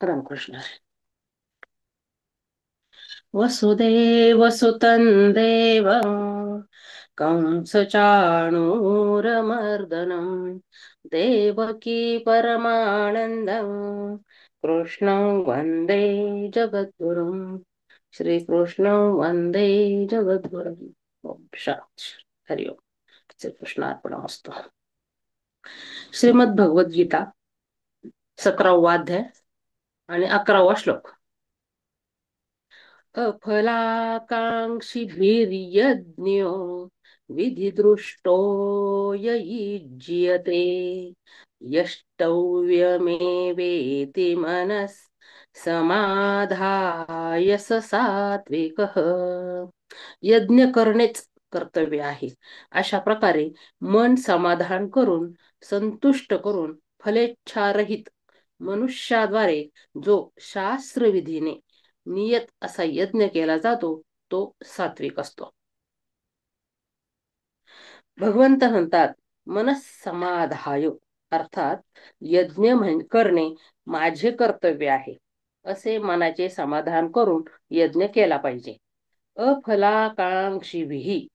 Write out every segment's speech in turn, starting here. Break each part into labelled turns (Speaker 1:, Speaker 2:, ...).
Speaker 1: रामकृष्ण. वसुदेवसुतं देवं कंसचाणूरमर्दनं देवकी परमानन्दं कृष्णं वन्दे जगद्गुरुं. श्रीकृष्णं वन्दे जगद्गुरुं. ओम शांती. हरि ओम. श्रीकृष्णार्पणमस्तु. श्रीमद भगवद्गीता 17वा अध्याय आणि 11वा श्लोक. अफलाकाङ्क्षिभिर्यज्ञो विधिदृष्टो य युज्यते यष्टव्यमेवेति मनः समाधाय स सात्विकः. यज्ञ करणेच कर्तव्य आहे अशा प्रकारे मन समाधान करून संतुष्ट करून फलेच्छारहित मनुष्याद्वारे जो शास्त्रविधीने नियत असा यज्ञ केला जातो तो सात्विक असतो. भगवंत म्हणतात मनस्समाधाय, अर्थात यज्ञ करणे माझे कर्तव्य आहे असे मनाचे समाधान करून यज्ञ केला पाहिजे. अफलाकांक्षीभिः,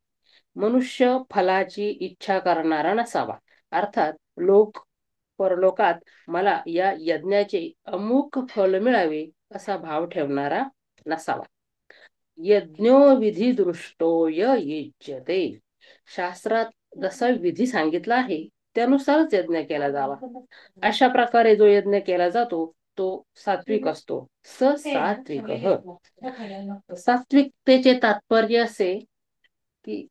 Speaker 1: मनुष्य फलाची इच्छा करणारा नसावा, अर्थात परलोकात मला या यज्ञाचे अमुक फल मिळावे असा भाव ठेवणारा नसावा. यज्ञो विधी दृष्टो य युज्यते, शास्त्रात जसा विधी सांगितला आहे त्यानुसारच यज्ञ केला जावा. अशा प्रकारे जो यज्ञ केला जातो तो सात्विक असतो. सात्विकतेचे तात्पर्य असे की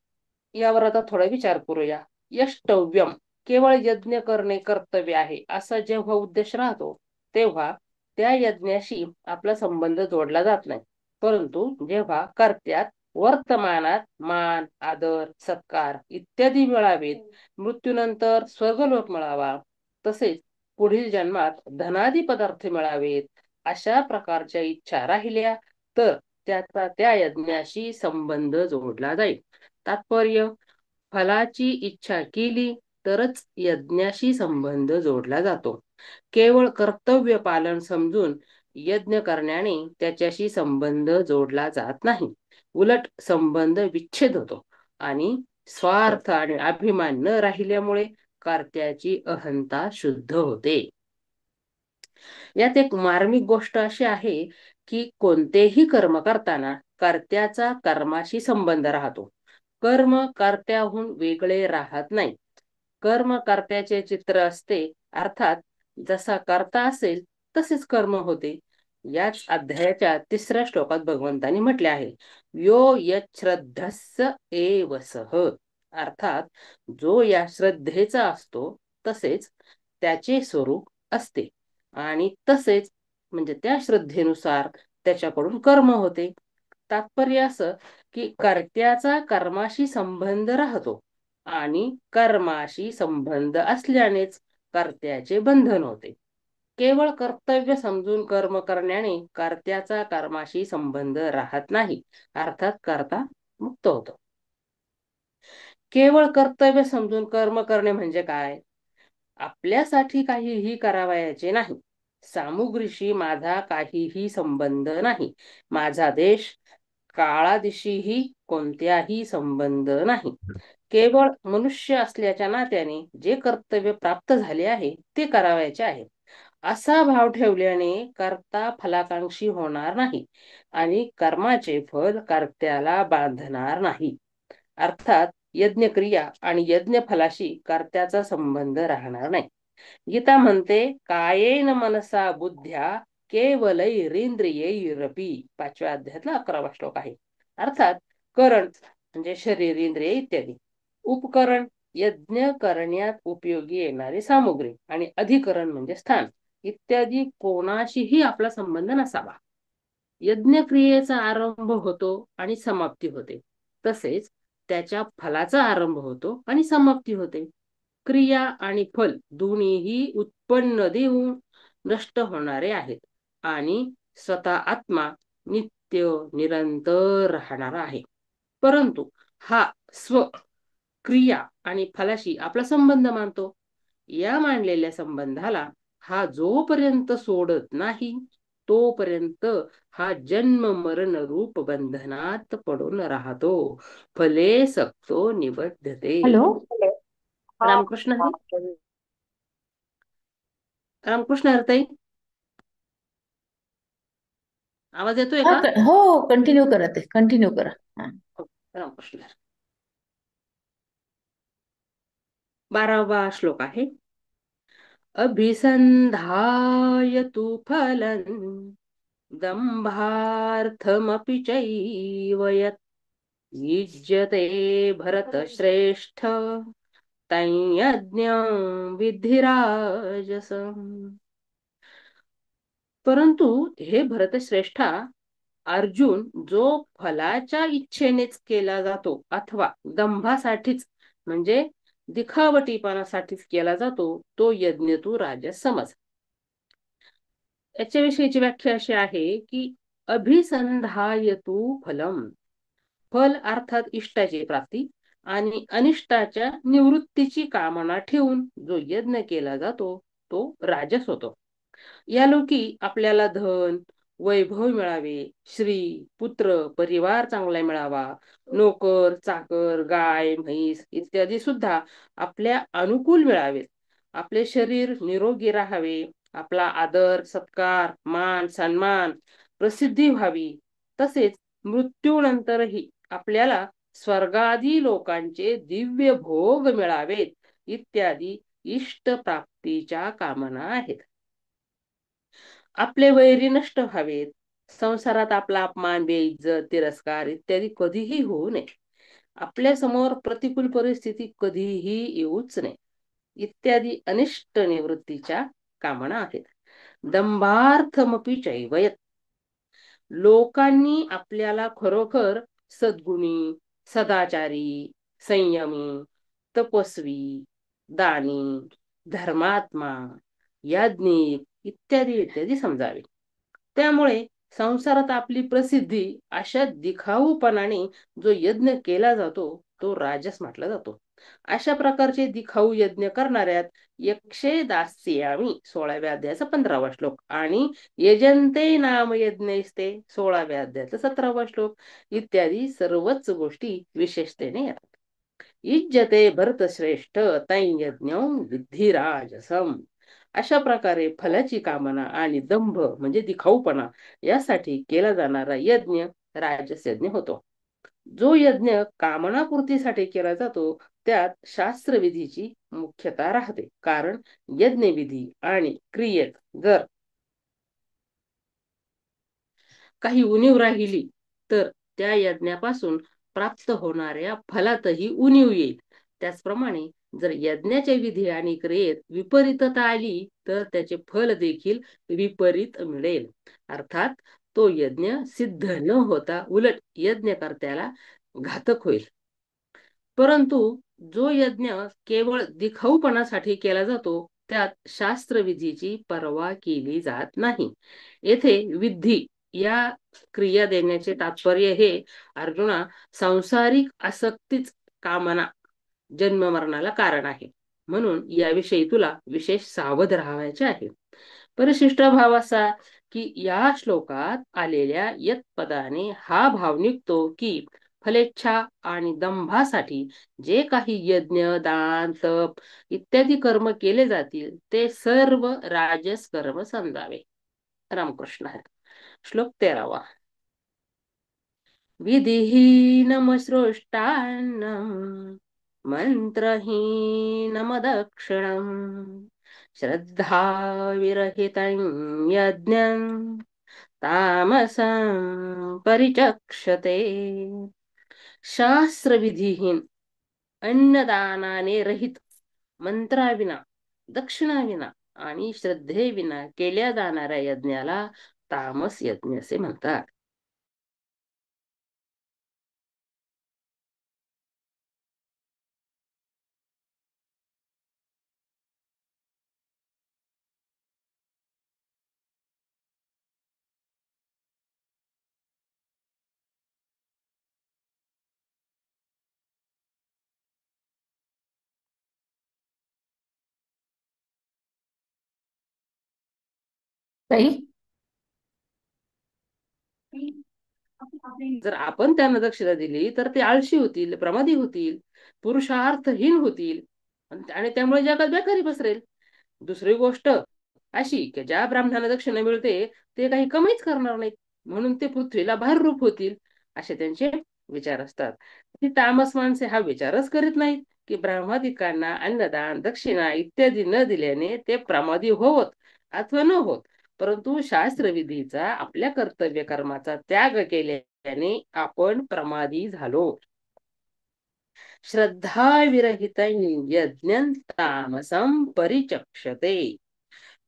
Speaker 1: यावर आता थोडा विचार करूया. यष्टव्यम, केवळ यज्ञ करणे कर्तव्य आहे असा जेव्हा उद्देश राहतो तेव्हा त्या यज्ञाशी आपला संबंध जोडला जात नाही. परंतु जेव्हा कर्त्यात वर्तमानात मान आदर सत्कार इत्यादी मिळावेत, मृत्यूनंतर स्वर्गलोक मिळावा, तसेच पुढील जन्मात धनादी पदार्थ मिळावेत अशा प्रकारच्या इच्छा राहिल्या तर त्याचा त्या यज्ञाशी संबंध जोडला जाईल. तात्पर्य, फलाची इच्छा केली तरच यज्ञाशी संबंध जोडला जातो. केवळ कर्तव्य पालन समजून यज्ञ करण्याने त्याच्याशी संबंध जोडला जात नाही. उलट संबंध विच्छेद होतो आणि स्वार्थ आणि अभिमान न राहिल्यामुळे कर्त्याची अहंता शुद्ध होते. यात एक मार्मिक गोष्ट अशी आहे की कोणतेही कर्म करताना कर्त्याचा कर्माशी संबंध राहतो. कर्म कर्त्याहून वेगळे राहत नाही. कर्म कर्त्याचे चित्र असते, अर्थात जसा कर्ता असेल तसेच कर्म होते. याच अध्यायाच्या 3ऱ्या श्लोकात भगवंतांनी म्हटले आहे, यो यच्छ्रद्धस्य एव सः, अर्थात जो या श्रद्धेचा असतो तसेच त्याचे स्वरूप असते आणि तसेच म्हणजे त्या श्रद्धेनुसार त्याच्याकडून कर्म होते. तात्पर्य असं की कर्त्याचा कर्माशी संबंध राहतो आणि कर्माशी संबंध असल्यानेच कर्त्याचे बंधन होते. केवळ कर्तव्य समजून कर्म करण्याने कर्त्याचा कर्माशी संबंध राहत नाही, अर्थात कर्ता मुक्त होतो. केवळ कर्तव्य समजून कर्म करणे म्हणजे काय? आपल्यासाठी काहीही करावयाचे नाही. सामुग्रीशी माझा काहीही संबंध नाही. माझा देश काळादिशीही कोणत्याही संबंध नाही. केवळ मनुष्य असल्याच्या नात्याने जे कर्तव्य प्राप्त झाले आहे ते करावयाचे आहे असा भाव ठेवल्याने कर्ता फलाकांक्षी होणार नाही आणि कर्माचे फल कर्त्याला बांधणार नाही. अर्थात यज्ञक्रिया आणि यज्ञ फलाशी कर्त्याचा संबंध राहणार नाही. गीता म्हणते, कायेन मनसा बुद्ध्या केवलैरिंद्रियैरपि, 5व्या अध्यायातला 11वा श्लोक आहे. अर्थात करण म्हणजे शरीर इंद्रिय इत्यादी, उपकरण यज्ञ करण्यात उपयोगी येणारी सामुग्री आणि अधिकरण म्हणजे स्थान इत्यादी कोणाशीही आपला संबंध नसावा. यज्ञ क्रियेचा आरंभ होतो आणि समाप्ती होते, तसेच त्याच्या फलाचा आरंभ होतो आणि समाप्ती होते. क्रिया आणि फल दोन्हीही उत्पन्न देऊन नष्ट होणारे आहेत आणि स्वतः आत्मा नित्य निरंतर राहणारा आहे. परंतु हा स्व क्रिया आणि फलाशी आपला संबंध मानतो. या मानलेल्या संबंधाला हा जोपर्यंत सोडत नाही तोपर्यंत हा जन्म मरण रूप बंधनात पडून राहतो. फले सक्तो निबद्धते.
Speaker 2: हॅलो. हा.
Speaker 1: रामकृष्ण हरी. रामकृष्ण हरताई, आवाज येतोय
Speaker 2: हा
Speaker 1: का?
Speaker 2: हो, कंटिन्यू करा, ते कंटिन्यू करा. हा.
Speaker 1: हो, रामकृष्ण हरी. 12वा श्लोक आहे. अभिसंधाय तु फलं दंभार्थमपि चैव यत् युज्यते भरतश्रेष्ठ तं यज्ञं विद्धि राजसम्. परंतु हे भरतश्रेष्ठा, अर्जुन जो फलाच्या इच्छेनेच केला जातो अथवा दंभासाठीच म्हणजे दिखावटीपणासाठीच केला जातो, तो यज्ञ तू राजस समज. याच्याविषयीची व्याख्या अशी आहे की अभिसंधायतु फलम, फल अर्थात इष्टाची प्राप्ती आणि अनिष्टाच्या निवृत्तीची कामना ठेवून जो यज्ञ केला जातो तो राजस होतो. या लोकी आपल्याला धन वैभव मिळावे, श्री पुत्र परिवार चांगला मिळावा, नोकर चाकर गाय म्हैस इत्यादी सुद्धा आपल्या अनुकूल मिळावेत, आपले शरीर निरोगी राहावे, आपला आदर सत्कार मान सन्मान प्रसिद्धी व्हावी, तसेच मृत्यूनंतरही आपल्याला स्वर्गादी लोकांचे दिव्य भोग मिळावेत इत्यादी इष्ट प्राप्तीच्या कामना आहेत. आपले वैरी नष्ट व्हावेत, संसारात आपला अपमान बेइज्जत तिरस्कार इत्यादी कधीही होऊ नये, आपल्या समोर प्रतिकूल परिस्थिती कधीही येऊच नये इत्यादी अनिष्ट निवृत्तीच्या कामना आहेत. दंभार्थमपि चैवयत, लोकांनी आपल्याला खरोखर सद्गुणी सदाचारी संयमी तपस्वी दानी धर्मात्मा याज्ञिक इत्यादी इत्यादी समजावे. त्यामुळे संसारात आपली प्रसिद्धी अशा दिखाऊपणाने जो यज्ञ केला जातो तो राजस म्हटला जातो. अशा प्रकारचे दिखाऊ यज्ञ करणाऱ्यात यक्षे दास्यामी 16व्या अध्यायाचा 15वा श्लोक आणि यजन्ते नाम यज्ञैस्ते 16व्या अध्यायाचा 17वा श्लोक इत्यादी सर्वच गोष्टी विशेषतेने येतात. इज्जते भरतश्रेष्ठ तै यज्ञं विद्धी राजसम. अशा प्रकारे फलाची कामना आणि दंभ म्हणजे दिखाऊपणा यासाठी केला जाणारा यज्ञ राजस यज्ञ होतो. जो यज्ञ कामनापूर्तीसाठी केला जातो त्यात शास्त्रविधीची मुख्यता राहते, कारण यज्ञविधी आणि क्रियेत जर काही उणीव राहिली तर त्या यज्ञापासून प्राप्त होणाऱ्या फलातही उणीव येईल. त्याचप्रमाणे जर यज्ञाच्या विधी आणि क्रियेत विपरीतता आली तर त्याचे फल देखील विपरीत मिळेल, अर्थात तो यज्ञ सिद्ध न होता उलट यज्ञकर्त्याला घातक होईल. परंतु जो यज्ञ केवळ दिखाऊपणासाठी केला जातो त्यात शास्त्रविधीची पर्वा केली जात नाही. येथे विधी या क्रिया देण्याचे तात्पर्य हे अर्जुना, सांसारिक आसक्तीच कामना जन्म मरणाला कारण आहे, म्हणून याविषयी तुला विशेष सावध राहायचे आहे. परिशिष्ट भाव असा की या श्लोकात आलेल्या यत पदाने हा भाव निघतो की फलेच्छा आणि दंभासाठी जे काही यज्ञ दान तप इत्यादी कर्म केले जातील ते सर्व राजस कर्म समजावे. रामकृष्ण हरी. श्लोक 13वा. विधिहीनमसृष्टान्नम् मंत्रहीनमदक्षिणम् श्रद्धाविरहितं यज्ञं तामसं परिचक्षते. शास्त्रविधीहीन अन्नदानाने रहित मंत्राविना दक्षिणाविना आणि श्रद्धेविना केल्या जाणाऱ्या यज्ञाला तामस यज्ञ असे म्हणतात.
Speaker 2: ताई.
Speaker 1: जर आपण त्यांना दक्षता दिली तर ते आळशी होतील, प्रमादी होतील, पुरुषार्थहीन होतील आणि त्यामुळे जगात बेकारी पसरेल. दुसरी गोष्ट अशी की ज्या ब्राह्मणाला दक्षिणा मिळते ते काही कमीच करणार नाहीत, म्हणून ते पृथ्वीला भाररूप होतील, असे त्यांचे विचार असतात. ती तामस माणसे हा विचारच करीत नाहीत की ब्राह्मदिकांना अन्नदान, दक्षिणा इत्यादी न दिल्याने ते प्रमादी होवत अथवा न होत, परंतु शास्त्रविधीचा आपल्या कर्तव्य कर्माचा त्याग केल्याने आपण प्रमादी झालो. श्रद्धाविरहित यज्ञं तामसं परिचक्षते.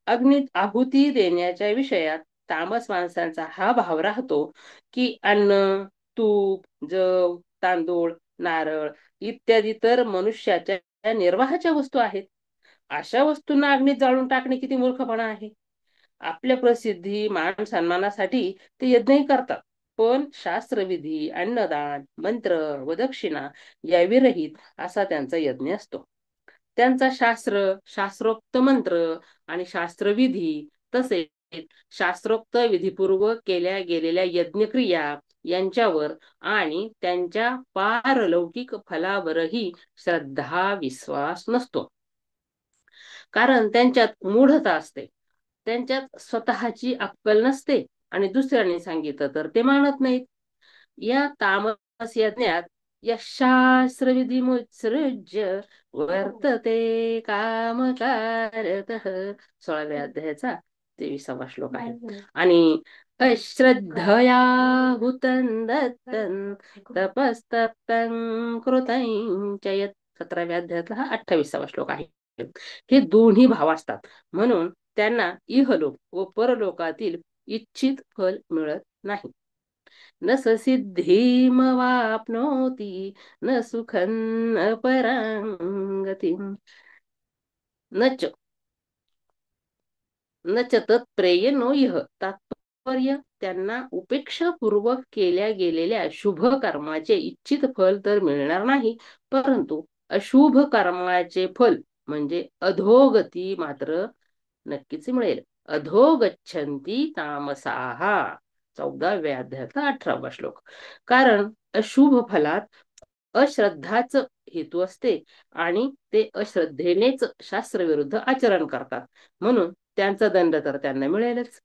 Speaker 1: अग्नीत आहुती देण्याच्या विषयात तामस माणसांचा हा भाव राहतो की अन्न, तूप, जव, तांदूळ, नारळ इत्यादी तर मनुष्याच्या निर्वाहाच्या वस्तू आहेत. अशा वस्तूंना अग्नीत जाळून टाकणे किती मूर्खपणा आहे. आपल्या प्रसिद्धी, मान सन्मानासाठी ते यज्ञही करतात, पण शास्त्रविधी, अन्नदान, मंत्र व दक्षिणा या विरहित असा त्यांचा यज्ञ असतो. त्यांचा शास्त्रोक्त मंत्र आणि शास्त्रविधी तसेच शास्त्रोक्त विधीपूर्वक केल्या गेलेल्या यज्ञक्रिया यांच्यावर आणि त्यांच्या पारलौकिक फलावरही श्रद्धा विश्वास नसतो. कारण त्यांच्यात मूढता असते, त्यांच्यात स्वतःची अक्कल नसते आणि दुसऱ्याने सांगितलं तर ते मानत नाहीत. या तामस यज्ञात यशास्त्रविधी मुत्सृज्य वर्तते कामकारतः 16व्या अध्यायाचा 23वा श्लोक आहे. आणि अश्रद्धया हुतं दत्तं तपस्तप्तं कृतं च यत् 17व्या अध्यायातला हा 28वा श्लोक आहे. हे दोन्ही भाव असतात, म्हणून त्यांना इहलोक व परलोकातील इच्छित फल मिळत नाही. न स सिद्धिमवाप्नोति न सुखं न परां गतिम् न च तत्प्रेयेनो इह. तात्पर्य, त्यांना उपेक्षापूर्वक केल्या गेलेल्या शुभ कर्माचे इच्छित फल तर मिळणार नाही, परंतु अशुभ कर्माचे फल म्हणजे अधोगती मात्र नक्कीच मिळेल. अधोगच्छन्ति तामसाः 14व्या अध्यायाचा 18वा श्लोक. कारण अशुभ फलात अश्रद्धाच हेतू असते आणि ते अश्रद्धेनेच शास्त्रविरुद्ध आचरण करतात, म्हणून त्यांचा दंड तर त्यांना मिळेलच.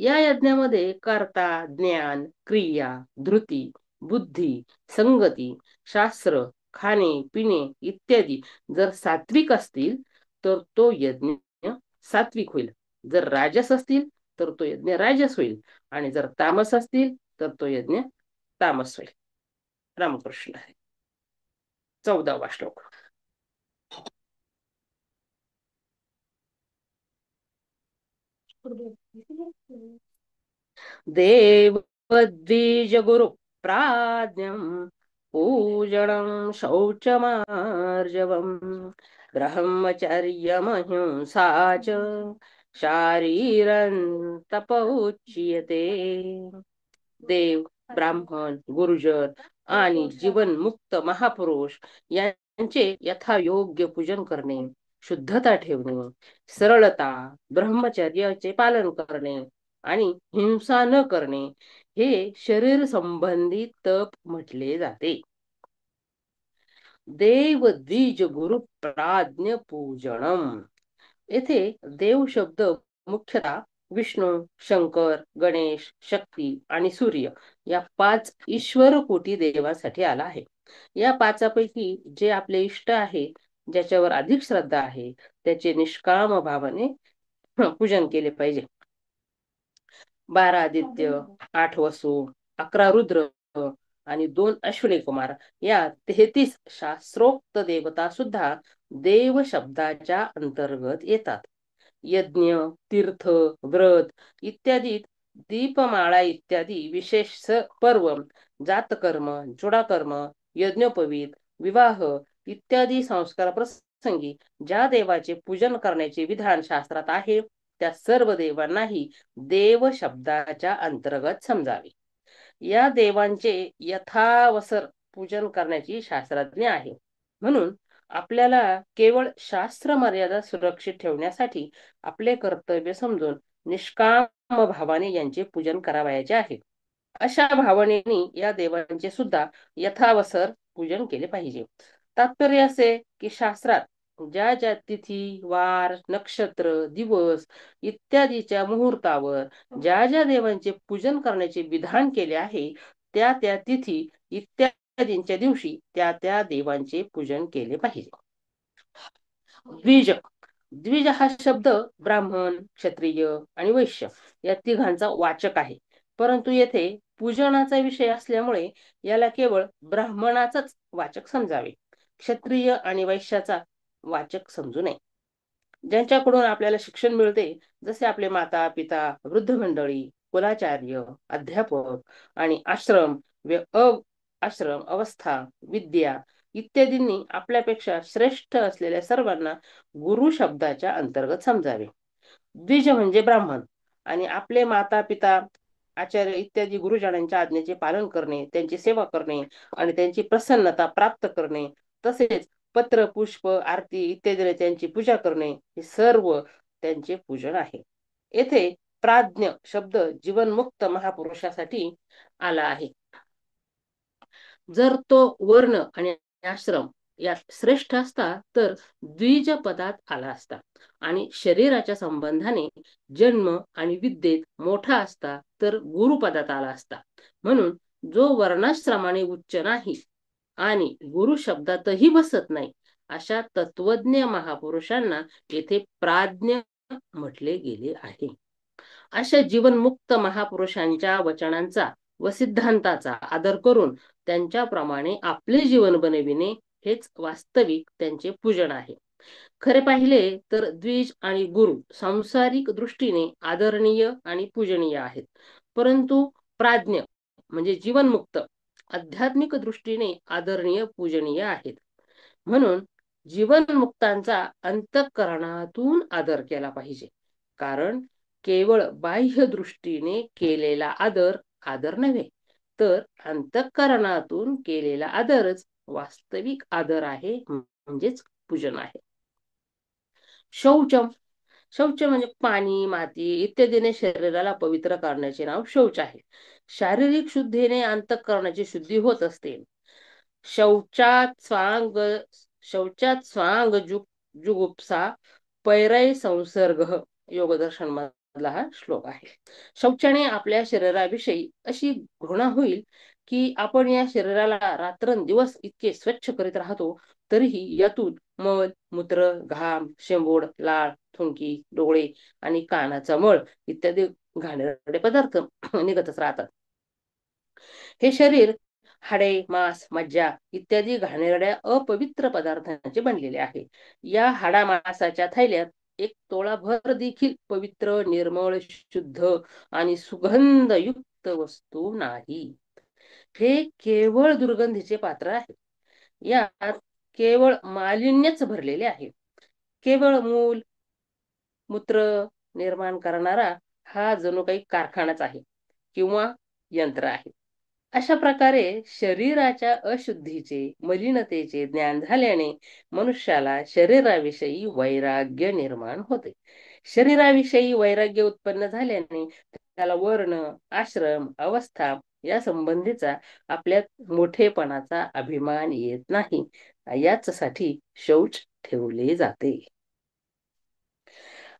Speaker 1: या यज्ञामध्ये कर्ता, ज्ञान, क्रिया, धृती, बुद्धी, संगती, शास्त्र, खाणे पिणे इत्यादी जर सात्विक असतील तर तो यज्ञ सात्विक होईल. जर राजस असतील तर तो यज्ञ राजस होईल आणि जर तामस असतील तर तो यज्ञ तामस होईल. रामकृष्ण आहे. 14वा श्लोक. देवद्विजगुरु प्राज्ञं पूजनं शौचमार्जवम् ब्रह्मचर्यमहिंसा च शारीरं तपोच्यते. देव, ब्राह्मण, गुरुजन आणि जीवनमुक्त महापुरुष यांचे यथायोग्य पूजन करणे, शुद्धता ठेवणे, सरळता, ब्रह्मचर्याचे पालन करणे आणि हिंसा न करणे हे शरीर संबंधी तप म्हटले जाते. देव द्विज गुरु प्राज्ञ पूजनम. येथे देव शब्द मुख्यतः विष्णू, शंकर, गणेश, शक्ती आणि सूर्य या 5 ईश्वर कोटी देवासाठी आला आहे. या पाचापैकी जे आपले इष्ट आहे, ज्याच्यावर अधिक श्रद्धा आहे, त्याचे निष्काम भावाने पूजन केले पाहिजे. 12 आदित्य, 8 वसु, 11 रुद्र आणि 2 अश्विनी कुमार या 33 शास्त्रोक्त देवता सुद्धा देव शब्दाच्या अंतर्गत येतात. यज्ञ, तीर्थ, व्रत इत्यादी, दीपमाळा इत्यादी विशेष पर्व, जातकर्म, जुडाकर्म, यज्ञोपवीत, विवाह इत्यादी संस्कार प्रसंगी ज्या देवाचे पूजन करण्याचे विधान शास्त्रात आहे त्या सर्व देवांनाही देव शब्दाच्या अंतर्गत समजावे. या देवांचे यथावसर पूजन करण्याची शास्त्रज्ञ आहे, म्हणून आपल्याला केवळ शास्त्र मर्यादा सुरक्षित ठेवण्यासाठी आपले कर्तव्य समजून निष्काम भावाने यांचे पूजन करावयाचे आहे. अशा भावनेने या देवांचे सुद्धा यथावसर पूजन केले पाहिजे. तात्पर्य असे की शास्त्रात ज्या ज्या तिथी, वार, नक्षत्र, दिवस इत्यादीच्या मुहूर्तावर ज्या ज्या देवांचे पूजन करण्याचे विधान केले आहे, त्या त्या तिथी इत्यादींच्या दिवशी त्या त्या देवांचे पूजन केले पाहिजे. द्विज द्विज हा शब्द ब्राह्मण, क्षत्रिय आणि वैश्य या तिघांचा वाचक आहे. परंतु येथे पूजनाचा विषय असल्यामुळे याला केवळ ब्राह्मणाचाच वाचक समजावे, क्षत्रिय आणि वैश्याचा वाचक समजू नये. ज्यांच्याकडून आपल्याला शिक्षण मिळते, जसे आपले माता पिता, वृद्ध मंडळी, कुलाचार्य, अध्यापक आणि आश्रम, अवस्था, विद्या इत्यादींनी आपल्यापेक्षा श्रेष्ठ असलेल्या सर्वांना गुरु शब्दाच्या अंतर्गत समजावे. द्विज म्हणजे ब्राह्मण आणि आपले माता पिता, आचार्य इत्यादी गुरुजनांच्या आज्ञेचे पालन करणे, त्यांची सेवा करणे आणि त्यांची प्रसन्नता प्राप्त करणे, तसेच पत्र, पुष्प, आरती इत्यादीने त्यांची पूजा करणे हे सर्व त्यांचे पूजन आहे. येथे प्राज्ञ शब्द जीवनमुक्त महापुरुषासाठी आला आहे. जर तो वर्ण आणि आश्रम यात श्रेष्ठ असता तर द्विज पदात आला असता आणि शरीराच्या संबंधाने जन्म आणि विद्येत मोठा असता तर गुरुपदात आला असता. म्हणून जो वर्णाश्रमाने उच्च नाही आणि गुरु शब्दातही बसत नाही, अशा तत्वज्ञ महापुरुषांना येथे प्राज्ञ म्हटले गेले आहे. अशा जीवनमुक्त महापुरुषांच्या वचनांचा व सिद्धांताचा आदर करून त्यांच्याप्रमाणे आपले जीवन बनविणे हेच वास्तविक त्यांचे पूजन आहे. खरे पाहिले तर द्विज आणि गुरु सांसारिक दृष्टीने आदरणीय आणि पूजनीय आहेत, परंतु प्राज्ञ म्हणजे जीवनमुक्त आध्यात्मिक दृष्टीने आदरणीय पूजनीय आहेत. म्हणून जीवनमुक्तांचा अंतःकरणातून आदर केला पाहिजे, कारण केवळ बाह्य दृष्टीने केलेला आदर आदर नव्हे, तर अंतःकरणातून केलेला आदरच वास्तविक आदर आहे, म्हणजेच पूजन आहे. शौचम शौच म्हणजे पाणी, माती इत्यादीने शरीराला पवित्र करण्याचे नाव शौच आहे. शारीरिक शुद्धीने अंतःकरणाची शुद्धी होत असते. शौचात स्वांग शौचात स्वांग जुगुप्सा पैरै संसर्ग योगदर्शन मधला हा श्लोक आहे. शौचाने आपल्या शरीराविषयी अशी घृणा होईल की आपण या शरीराला रात्रंदिवस इतके स्वच्छ करीत राहतो, तरीही यातून मल, मूत्र, घाम, शेंबूड, लाळ, थुंकी, डोळे आणि कानाचा मळ इत्यादी घाणेरडे पदार्थ निघतच राहतात. हे शरीर हाडे, मांस, मज्जा इत्यादी घाणेरड्या अपवित्र पदार्थांचे बनलेले आहे. या हाडा मांसाच्या थैल्यात एक तोळाभर देखील पवित्र, निर्मळ, शुद्ध आणि सुगंधयुक्त वस्तू नाही. हे केवळ दुर्गंधीचे पात्र आहे. यात केवळ मालिन्यच भरलेले आहे. केवळ मूल मूत्र निर्माण करणारा हा जणू काही कारखानाच आहे किंवा यंत्र आहे. अशा प्रकारे शरीराच्या अशुद्धीचे, मलिनतेचे ज्ञान झाल्याने मनुष्याला शरीराविषयी वैराग्य निर्माण होते. शरीराविषयी वैराग्य उत्पन्न झाल्याने त्याला वर्ण, आश्रम, अवस्था या संबंधीचा आपल्यात मोठेपणाचा अभिमान येत नाही. याचसाठी शौच ठेवले जाते.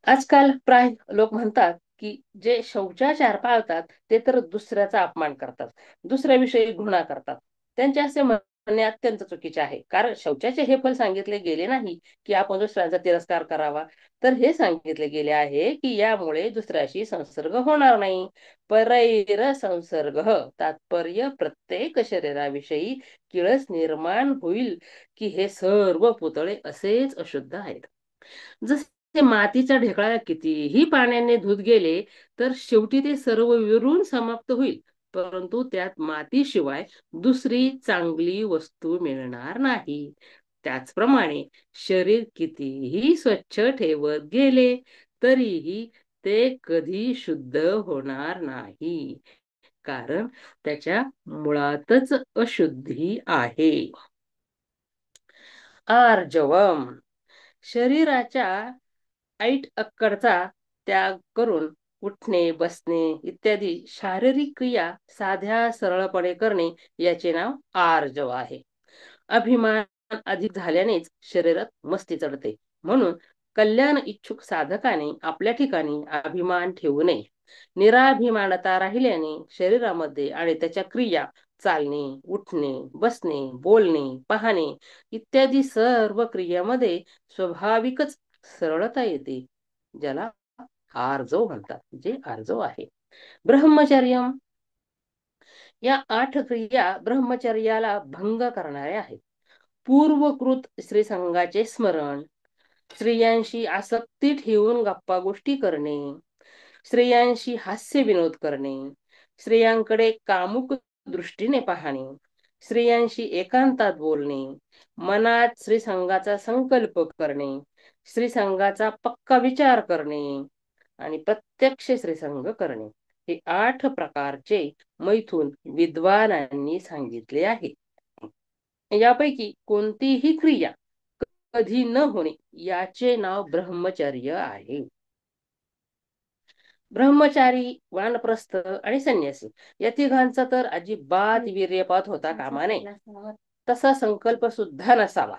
Speaker 1: आजकाल प्राय लोक म्हणतात की जे शौचाचार पाळतात ते तर दुसऱ्याचा अपमान करतात, दुसऱ्याविषयी घृणा करतात. त्यांचे असे म्हणणे अत्यंत चुकीचे आहे, कारण शौचाचे हे फल सांगितले गेले नाही की आपण दुसऱ्याचा तिरस्कार करावा, तर हे सांगितले गेले आहे की यामुळे दुसऱ्याशी संसर्ग होणार नाही. परैर संसर्ग तात्पर्य प्रत्येक शरीराविषयी किळस निर्माण होईल की हे सर्व पुतळे असेच अशुद्ध आहेत. जसे मातीचा ढेकळा कितीही पाण्याने धुत गेले तर शेवटी ते सर्व विरून समाप्त होईल, परंतु त्यात मातीशिवाय दुसरी चांगली वस्तू मिळणार नाही. त्याचप्रमाणे शरीर कितीही स्वच्छ ठेवत गेले तरीही ते कधी शुद्ध होणार नाही, कारण त्याच्या मुळातच अशुद्धी आहे. आर्जवम शरीराच्या ऐट अक्कडचा त्याग करून उठणे, बसणे इत्यादी शारीरिक क्रिया साध्या सरळपणे करणे याचे नाव आर्जव आहे. अभिमान अधिक झाल्यानेच शरीरात मस्ती चढते. म्हणून कल्याण इच्छुक साधकाने आपल्या ठिकाणी अभिमान ठेवू नये. निराभिमानता राहिल्याने शरीरामध्ये आणि त्याच्या क्रिया चालणे, उठणे, बसणे, बोलणे, पाहणे इत्यादी सर्व क्रियामध्ये स्वाभाविकच सरळता येते, ज्याला आर्जव म्हणतात, जे आर्जव आहे. ब्रह्मचर्य या 8 क्रिया ब्रह्मचर्याला भंग करणाऱ्या आहेत. पूर्वकृत श्रीसंगाचे स्मरण, स्त्रियांशी आसक्ती ठेवून गप्पा गोष्टी करणे, स्त्रियांशी हास्य विनोद करणे, स्त्रियांकडे कामुक दृष्टीने पाहणे, स्त्रियांशी एकांतात बोलणे, मनात श्रीसंगाचा संकल्प करणे, श्रीसंगाचा पक्का विचार करणे आणि प्रत्यक्ष श्रीसंग करणे हे 8 प्रकारचे मैथून विद्वानांनी सांगितले आहे. यापैकी कोणतीही क्रिया कधी न होणे याचे नाव ब्रह्मचर्य आहे. ब्रह्मचारी, वानप्रस्थ आणि संन्यासी या तिघांचा तर अजिबात वीर्यपात होता कामा नये. तसा संकल्प सुद्धा नसावा.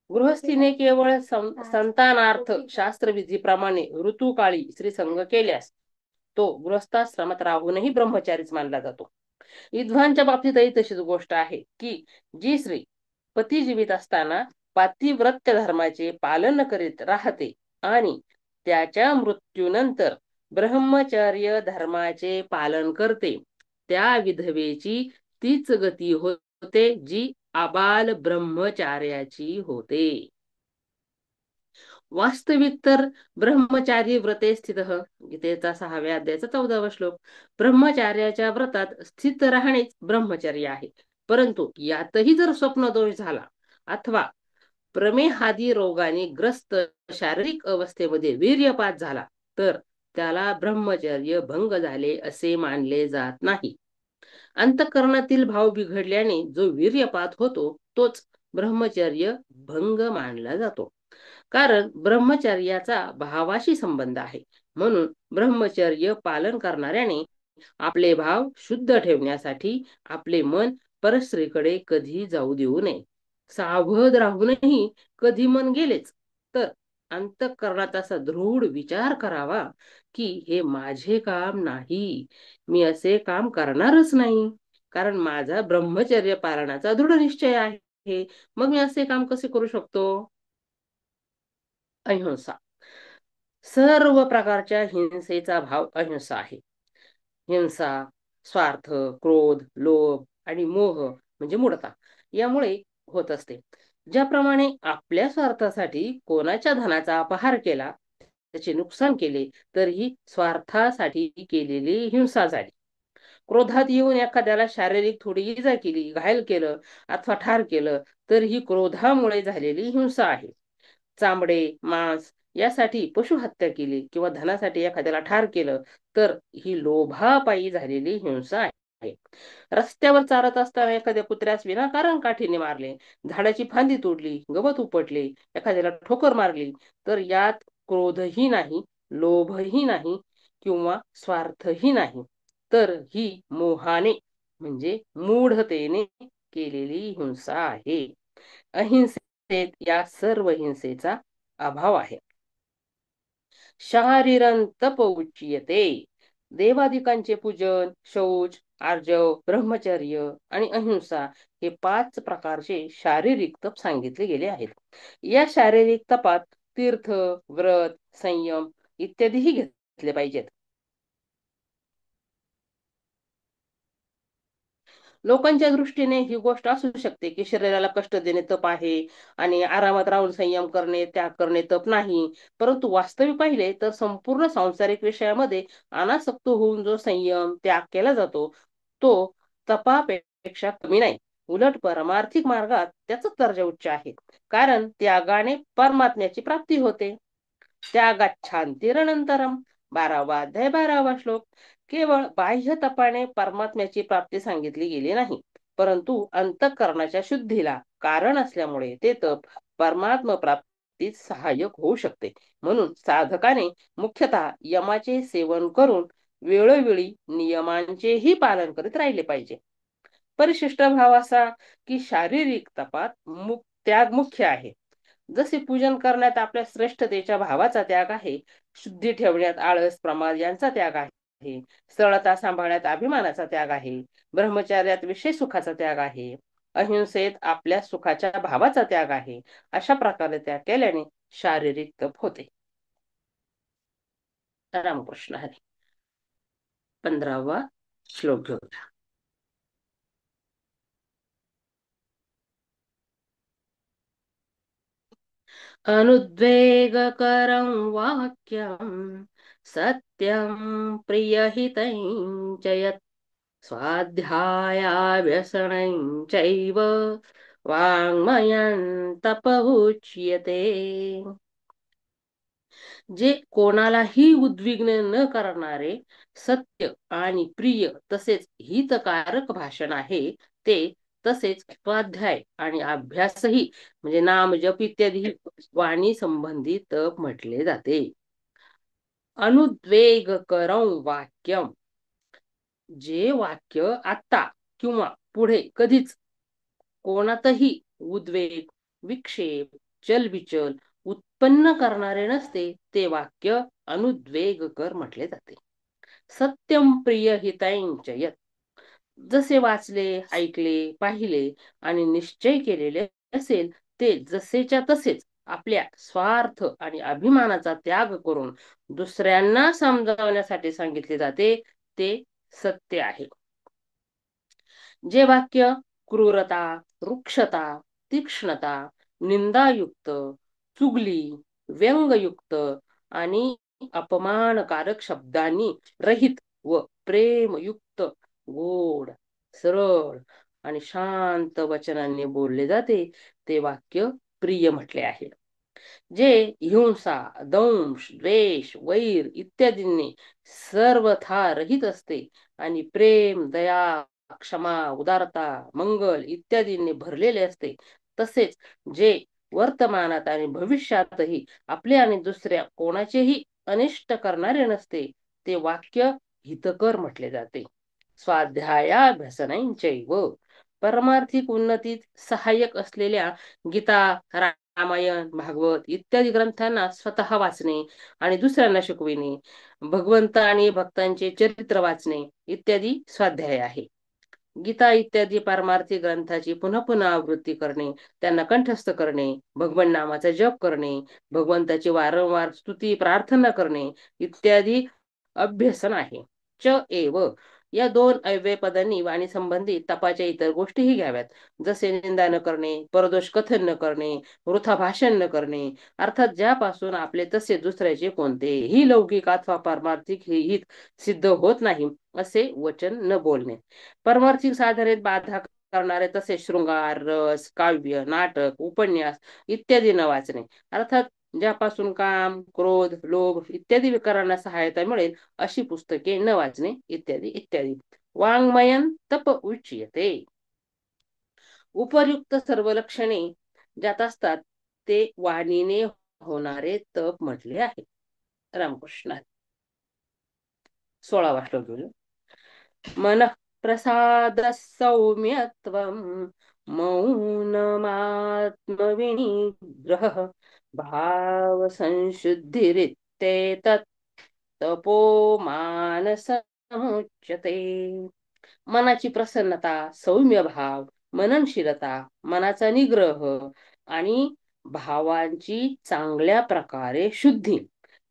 Speaker 1: गृहस्थीने केवळ संतानार्थ शास्त्रविधीप्रमाणे ऋतुकाळी श्रीसंग केल्यास तो गृहस्थाश्रमात राहूनही ब्रह्मचारीच मानला जातो. विद्वांच्या बाबतीतही तशीच गोष्ट आहे की जी स्त्री पती जीवित असताना पातिव्रत्य धर्माचे पालन करीत राहते आणि त्याच्या मृत्यूनंतर ब्रह्मचर्य धर्माचे पालन करते, त्या विधवेची तीच गती होते जी आबाल ब्रह्मचार्याची होते. वास्तविक तर ब्रह्मचारी व्रते स्थित, गीतेचा 6व्या अध्यायाचा 14वा श्लोक. ब्रह्मचार्याच्या व्रतात स्थित राहणेच ब्रह्मचर्य आहे. परंतु यातही जर स्वप्नदोष झाला अथवा प्रमेहादी रोगाने ग्रस्त शारीरिक अवस्थेमध्ये वीर्यपात झाला तर त्याला ब्रह्मचर्य भंग झाले असे मानले जात नाही. अंतःकरणातील भाव बिघडल्याने जो वीर्यपात होतो तोच ब्रह्मचर्य भंग मानला जातो. कारण ब्रह्मचर्याचा भावाशी संबंध आहे. म्हणून ब्रह्मचर्य पालन करणाऱ्याने आपले भाव शुद्ध ठेवण्यासाठी आपले मन परस्त्रीकडे कधी जाऊ देऊ नये. सावध राहूनही कधी मन गेलेच तर अंतःकरणात असा दृढ विचार करावा की हे माझे काम नाही, मी असे काम करणारच नाही, कारण माझा ब्रह्मचर्य पालनाचा दृढ निश्चय आहे. मग मी असे काम कसे करू शकतो? अहिंसा. सर्व प्रकारच्या हिंसेचा भाव अहिंसा आहे. हिंसा स्वार्थ, क्रोध, लोभ आणि मोह म्हणजे मूढता यामुळे होत असते. ज्याप्रमाणे आपल्या स्वार्थासाठी कोणाच्या धनाचा अपहार केला, त्याचे नुकसान केले, तर ही स्वार्थासाठी केलेली हिंसा झाली. क्रोधात येऊन एखाद्याला शारीरिक थोडी इजा केली, घायल केलं अथवा ठार केलं तर ही क्रोधामुळे झालेली हिंसा आहे. चामडे, मांस यासाठी पशुहत्या केली किंवा धनासाठी एखाद्याला ठार केलं तर ही लोभापायी झालेली हिंसा आहे. रस्त्यावर चालत असताना एखाद्या कुत्र्यास विनाकारण काठीने मारले, झाडाची फांदी तोडली, गवत उपटले, एखाद्याला ठोकर मारली तर यात क्रोधही नाही, लोभही नाही किंवा स्वार्थही नाही, तर ही मोहाने म्हणजे मूढतेने केलेली हिंसा आहे. अहिंसेत या सर्व हिंसेचा अभाव आहे. शारीरं तप उच्यते. देवादिकांचे पूजन, शौच, आर्जव, ब्रह्मचर्य आणि अहिंसा हे 5 प्रकारचे शारीरिक तप सांगितले गेले आहेत. या शारीरिक तपात तीर्थ, व्रत, संयम इत्यादीही घेतले पाहिजेत. लोकांच्या दृष्टीने ही गोष्ट असू शकते की शरीराला कष्ट देणे तप आहे आणि आरामात राहून संयम करणे, त्याग करणे तप नाही. परंतु वास्तविक पाहिले तर संपूर्ण सांसारिक विषयामध्ये अनासक्त होऊन जो संयम, त्याग केला जातो तो तपापेक्षा कमी नाही. उलट परमार्थिक मार्गात त्याचा दर्जा उच्च आहे. कारण त्यागाने परमात्म्याची प्राप्ती होते. त्यागाच्छांतिरनंतरम 12वा अध्याय 12वा श्लोक. केवळ बाह्य तपाने परमात्म्याची प्राप्ती सांगितली गेली नाही, परंतु अंतःकरणाच्या शुद्धीला कारण असल्यामुळे ते तप परमात्म प्राप्ती प्राप्तीत सहाय्यक होऊ शकते. म्हणून साधकाने मुख्यतः यमाचे सेवन करून वेळोवेळी नियमांचेही पालन करीत राहिले पाहिजे. परिशिष्ट भाव असा की शारीरिक तपात त्याग मुख्य आहे. जसे पूजन करण्यात आपल्या श्रेष्ठतेच्या भावाचा त्याग आहे, शुद्धी ठेवण्यात आळस प्रमाद यांचा त्याग आहे, सरळता सांभाळण्यात अभिमानाचा त्याग आहे, ब्रह्मचार्यात विषय सुखाचा त्याग आहे, अहिंसेत आपल्या सुखाच्या भावाचा त्याग आहे. अशा प्रकारे त्याग केल्याने शारीरिक तप होते. रामकृष्ण हरी. 15वा श्लोक घेऊया. अनुद्वेगकरं वाक्यं सत्यं प्रियहितं च यत् स्वाध्यायाभ्यसनं चैव वाङ्मयं तप उच्यते. जे कोणालाही उद्विग्न न करणारे सत्य आणि प्रिय तसेच हितकारक भाषण आहे, ते तसेच स्वाध्याय आणि अभ्यासही म्हणजे नाम जप इत्यादी वाणी संबंधी तप म्हटले जाते. अनुद्वेगकरं वाक्यम, जे वाक्य आता किंवा पुढे कधीच कोणातही उद्वेग, विक्षेप, चलबिचल उत्पन्न करणारे नसते, ते वाक्य अनुद्वेगकर म्हटले जाते. सत्यम प्रिय हितांच यत्, जसे वाचले, ऐकले, पाहिले आणि निश्चय केलेले असेल ते जसेच्या तसेच आपल्या स्वार्थ आणि अभिमानाचा त्याग करून दुसऱ्यांना समजावण्यासाठी सांगितले जाते, ते सत्य आहे. जे वाक्य क्रूरता, रुक्षता, तीक्ष्णता, निंदायुक्त, चुगली, व्यंगयुक्त आणि अपमानकारक शब्दांनी रहित व प्रेमयुक्त, गोड, सरळ आणि शांत वचनांनी बोलले जाते, ते वाक्य प्रिय म्हटले आहे. जे हिंसा, दंश, द्वेष, वैर इत्यादींनी सर्वथा रहित असते आणि प्रेम, दया, क्षमा, उदारता, मंगल इत्यादींनी भरलेले असते, तसेच जे वर्तमानात आणि भविष्यातही आपले आणि दुसऱ्या कोणाचेही अनिष्ट करणारे नसते, ते वाक्य हितकर म्हटले जाते. स्वाध्यायाभ्यसनंचैव, परमार्थिक उन्नतीत सहाय्यक असलेल्या गीता, रामायण, भागवत इत्यादी ग्रंथांना स्वतः वाचणे आणि दुसऱ्यांना शिकविणे, भगवंत आणि भक्तांचे चरित्र वाचणे इत्यादी स्वाध्याय आहे. गीता इत्यादी पारमार्थिक ग्रंथाची पुन्हा पुन्हा आवृत्ती करणे, त्यांना कंठस्थ करणे, भगवान नामाचा जप करणे, भगवंताची वारंवार स्तुती प्रार्थना करणे इत्यादी अभ्यसन आहे. च एव, या दोन अव्यय पदांनी वाणी संबंधी तपाच्या इतर गोष्टीही घ्याव्यात, जसे निंदा न करणे, परदोष कथन न करणे, वृथा भाषण न करणे, अर्थात ज्यापासून आपले तसे दुसऱ्याचे कोणतेही लौकिक अथवा पारमार्थिक हित सिद्ध होत नाही असे वचन न बोलणे, परमार्थिक साधनेत बाधा करणारे तसे शृंगार, रस, काव्य, नाटक, उपन्यास इत्यादी न वाचणे, अर्थात ज्यापासून काम, क्रोध, लोभ इत्यादी विकारांना सहायता मिळेल अशी पुस्तके न वाचणे इत्यादी इत्यादी. वाङ्मयं तप उच्यते. उपर्युक्त सर्व लक्षणे ज्यात असतात ते वाणीने होणारे तप म्हटले आहे. रामकृष्ण. 16वा श्लोक घेऊया. मन प्रसाद सौम्यत्वं मौनमात्मविनिग्रह भाव संशुद्धिरित्येतत् तपो मानसमुच्यते. मनाची प्रसन्नता, सौम्य भाव, मननशीलता, मनाचा निग्रह आणि भावांची चांगल्या प्रकारे शुद्धी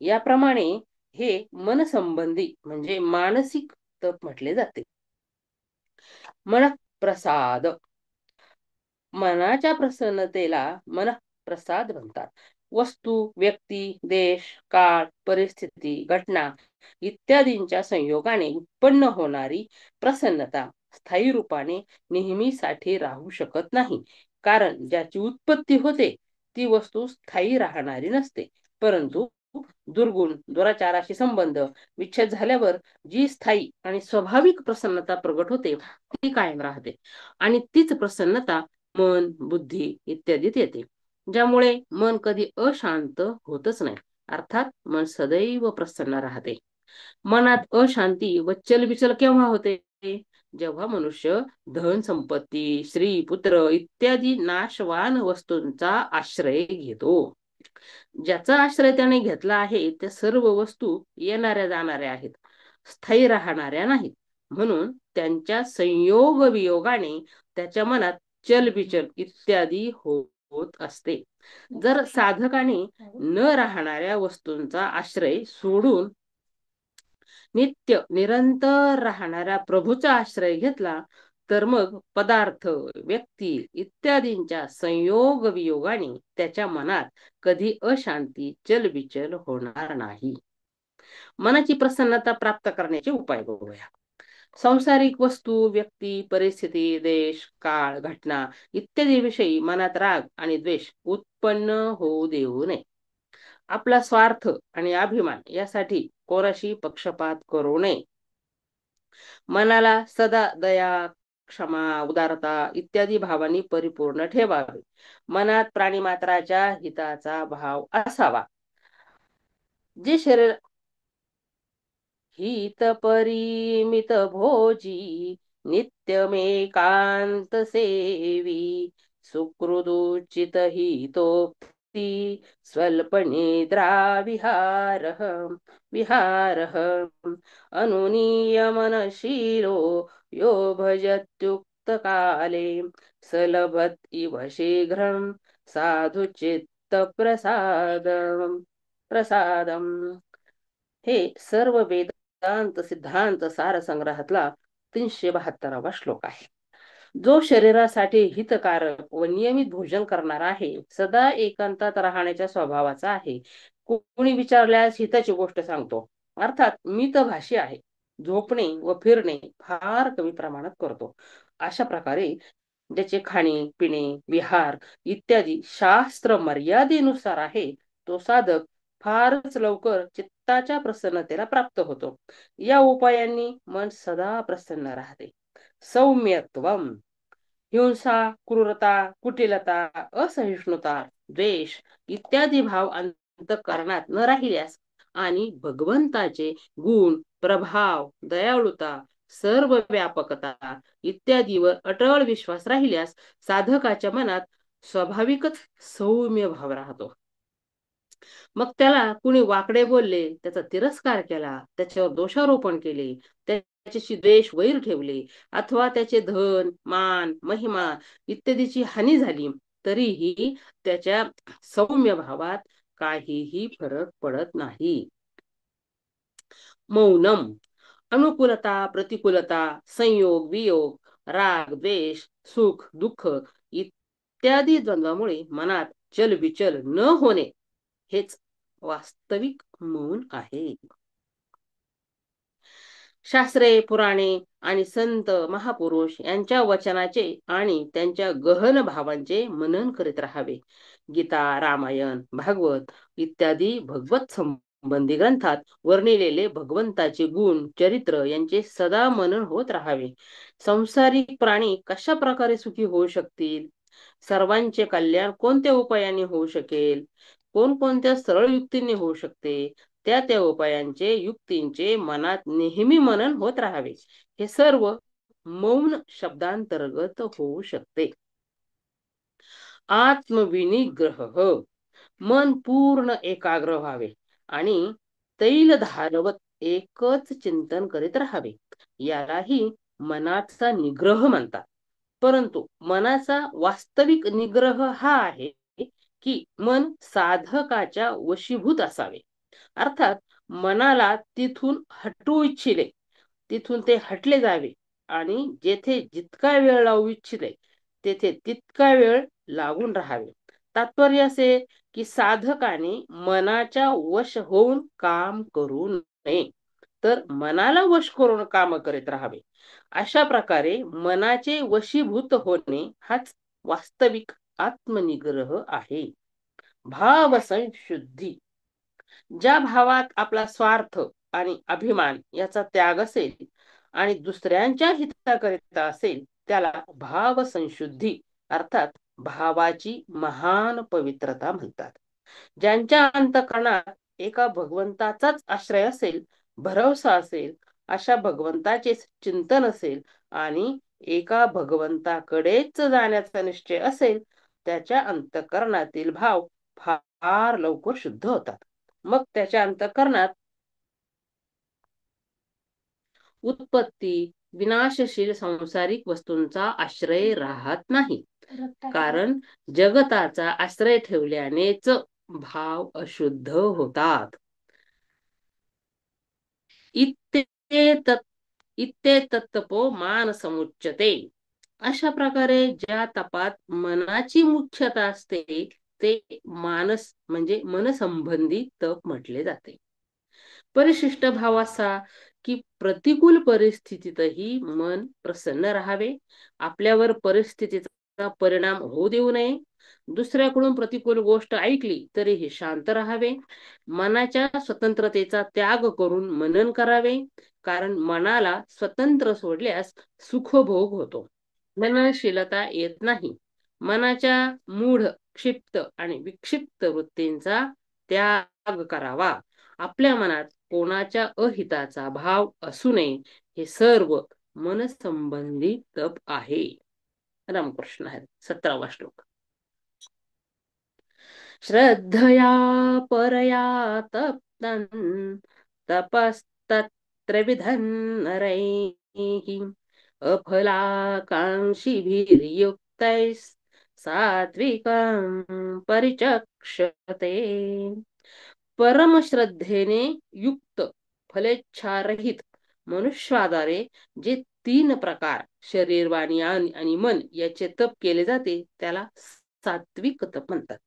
Speaker 1: याप्रमाणे हे मनसंबंधी म्हणजे मानसिक तप म्हटले जाते. मन प्रसाद, मनाच्या प्रसन्नतेला मन प्रसाद म्हणतात. वस्तू, व्यक्ती, देश, काळ, परिस्थिती, घटना इत्यादींच्या संयोगाने उत्पन्न होणारी प्रसन्नता स्थायी रूपाने नेहमीसाठी राहू शकत नाही, कारण ज्याची उत्पत्ती होते ती वस्तू स्थायी राहणारी नसते, परंतु दुर्गुण, दुराचाराशी संबंध विच्छेद झाल्यावर जी स्थायी आणि स्वाभाविक प्रसन्नता प्रगट होते ती कायम राहते आणि तीच प्रसन्नता मन, बुद्धी इत्यादीत येते. ज्यामुळे मन कधी अशांत होतच नाही. अर्थात मन सदैव प्रसन्न राहते. मनात अशांती व चलबिचल केव्हा होते? जेव्हा मनुष्य धन संपत्ती, स्त्री, पुत्र इत्यादी नाशवान वस्तूंचा आश्रय घेतो. ज्याचा आश्रय त्याने घेतला आहे त्या सर्व वस्तू येणाऱ्या जाणाऱ्या आहेत, स्थायी राहणाऱ्या नाहीत. म्हणून त्यांच्या संयोग वियोगाने त्याच्या मनात चलबिचल इत्यादी होत असते. जर साधकाने न राहणाऱ्या वस्तूंचा आश्रय सोडून नित्य निरंतर राहणाऱ्या प्रभूचा आश्रय घेतला तर मग पदार्थ, व्यक्ती इत्यादींच्या संयोग वियोगाने त्याच्या मनात कधी अशांती चलबिचल होणार नाही. मनाची प्रसन्नता प्राप्त करण्याचे उपाय बघूया. सांसारिक वस्तू, व्यक्ती, परिस्थिती, देश, काळ, घटना इत्यादी विषयी मनात राग आणि द्वेष उत्पन्न होऊ देऊ नये. आपला स्वार्थ आणि अभिमान यासाठी कोणाशी पक्षपात करू नये. मनाला सदा दया, क्षमा, उदारता इत्यादी भावांनी परिपूर्ण ठेवावे. मनात प्राणीमात्राच्या हिताचा भाव असावा. जे शरीर हित परिमित भोजी, नित्यमेकांत सेवी, सुकृदुचित हितोक्ती, स्वल्प निद्रा विहारः विहारः अनुनियमनशीलो यो भजत्युक्त काले, सलभत इव शीघ्रं साधु चित्त प्रसादम प्रसादम. हे सर्व वेदांत सिद्धांत सार संग्रहातला 372वा श्लोक आहे. जो शरीरासाठी हितकारक व नियमित भोजन करणार आहे, सदा एकांतात राहण्याच्या स्वभावाचा आहे, कोणी विचारल्यास हिताची गोष्ट सांगतो, अर्थात मितभाषी आहे, झोपणे व फिरणे फार कमी प्रमाणात करतो, अशा प्रकारे ज्याचे खाणे पिणे विहार इत्यादी शास्त्र मर्यादेनुसार आहे, तो साधक फारच लवकर चित्ताच्या प्रसन्नतेला प्राप्त होतो. या उपायांनी मन सदा प्रसन्न राहते. सौम्यत्वम, हिंसा, क्रूरता, कुटिलता, असहिष्णुता, द्वेष इत्यादी भाव अंतःकरणात न राहिल्यास आणि भगवंताचे गुण, प्रभाव, दयाळुता, सर्व व्यापकता इत्यादीवर अटळ विश्वास राहिल्यास साधकाच्या मनात स्वाभाविकच सौम्य भाव राहतो. मग त्याला कुणी वाकडे बोलले, त्याचा तिरस्कार केला, त्याच्यावर दोषारोपण केले, त्याच्याशी द्वेष वैर ठेवले अथवा त्याचे धन मान महिमा इत्यादीची हानी झाली, तरीही त्याच्या सौम्य भावात काहीही फरक पडत नाही. मौनम, अनुकूलता प्रतिकूलता, संयोग वियोग, राग द्वेष, सुख दुःख इत्यादी द्वंद्वामुळे मनात चलबिचल न होणे हेच वास्तविक मौन आहे. शास्त्रे, पुराणे आणि संत महापुरुष यांच्या वचनाचे आणि त्यांच्या गहन भावांचे मनन करीत राहावे. गीता, रामायण, भागवत इत्यादी भगवत संबंधी ग्रंथात वर्णिलेले भगवंताचे गुण चरित्र यांचे सदा मनन होत राहावे. संसारिक प्राणी कशा प्रकारे सुखी होऊ शकतील, सर्वांचे कल्याण कोणत्या उपायाने होऊ शकेल, कोणकोणत्या सरळ युक्तीने होऊ शकते, त्या त्या उपायांचे युक्तींचे मनात नेहमी मनन होत राहावे. हे सर्व मौन शब्दांतर्गत होऊ शकते. आत्मविनिग्रह, मन पूर्ण एकाग्र व्हावे आणि तैल धारवत एकच चिंतन करीत राहावे. यालाही मनाचा निग्रह म्हणतात. परंतु मनाचा वास्तविक निग्रह हा आहे की मन साधकाच्या वशीभूत असावे. अर्थात मनाला तिथून हटवू इच्छिले तिथून ते हटले जावे आणि जेथे जितका वेळ लावू इच्छिले तेथे तितका वेळ लागून राहावे. तात्पर्य असे की साधकाने मनाच्या वश होऊन काम करू नये, तर मनाला वश करून काम करीत राहावे. अशा प्रकारे मनाचे वशीभूत होणे हाच वास्तविक आत्मनिग्रह आहे. भाव संशुद्धी, ज्या भावात आपला स्वार्थ आणि अभिमान याचा त्याग असेल आणि दुसऱ्यांच्या हिताकरिता असेल त्याला भाव संशुद्धी अर्थात भावाची महान पवित्रता म्हणतात. ज्यांच्या अंतःकरणात एका भगवंताचाच आश्रय असेल, भरवसा असेल, अशा भगवंताचे चिंतन असेल आणि एका भगवंताकडेच जाण्याचा निश्चय असेल, त्याच्या अंतःकरणातील भाव फार लवकर शुद्ध होतात. मग त्याच्या अंतःकरणात उत्पत्ती विनाशशील सांसारिक वस्तूंचा आश्रय राहत नाही. कारण जगताचा आश्रय ठेवल्यानेच भाव अशुद्ध होतात. इत्येतत् इत्येतत्तपो मान समुच्यते. अशा प्रकारे ज्या तपात मनाची मुख्यता असते ते मानस म्हणजे मनसंबंधी तप म्हटले जाते. परिशिष्ट भाव असा की प्रतिकूल परिस्थितीतही मन प्रसन्न राहावे, आपल्यावर परिस्थितीचा परिणाम होऊ देऊ नये, दुसऱ्याकडून प्रतिकूल गोष्ट ऐकली तरीही शांत राहावे, मनाच्या स्वतंत्रतेचा त्याग करून मनन करावे, कारण मनाला स्वतंत्र सोडल्यास सुखभोग होतो, मननशीलता येत नाही. मनाच्या मूढ, क्षिप्त आणि विक्षिप्त वृत्तींचा त्याग करावा. आपल्या मनात कोणाच्या अहिताचा भाव असू नये, हे सर्व मनसंबंधी तप आहे. रामकृष्ण हरी. 17वा श्लोक. श्रद्धया परया तप्तं तपस्तत्रविधं नरैः अफलाकाङ्क्षिभिर्युक्तैः सात्विकं परिचक्षते. परमश्रद्धेने युक्त फलेच्छारहित मनुष्याद्वारे जे 3 प्रकार शरीर, वाणी आणि मन याचे तप केले जाते त्याला सात्विक तप म्हणतात.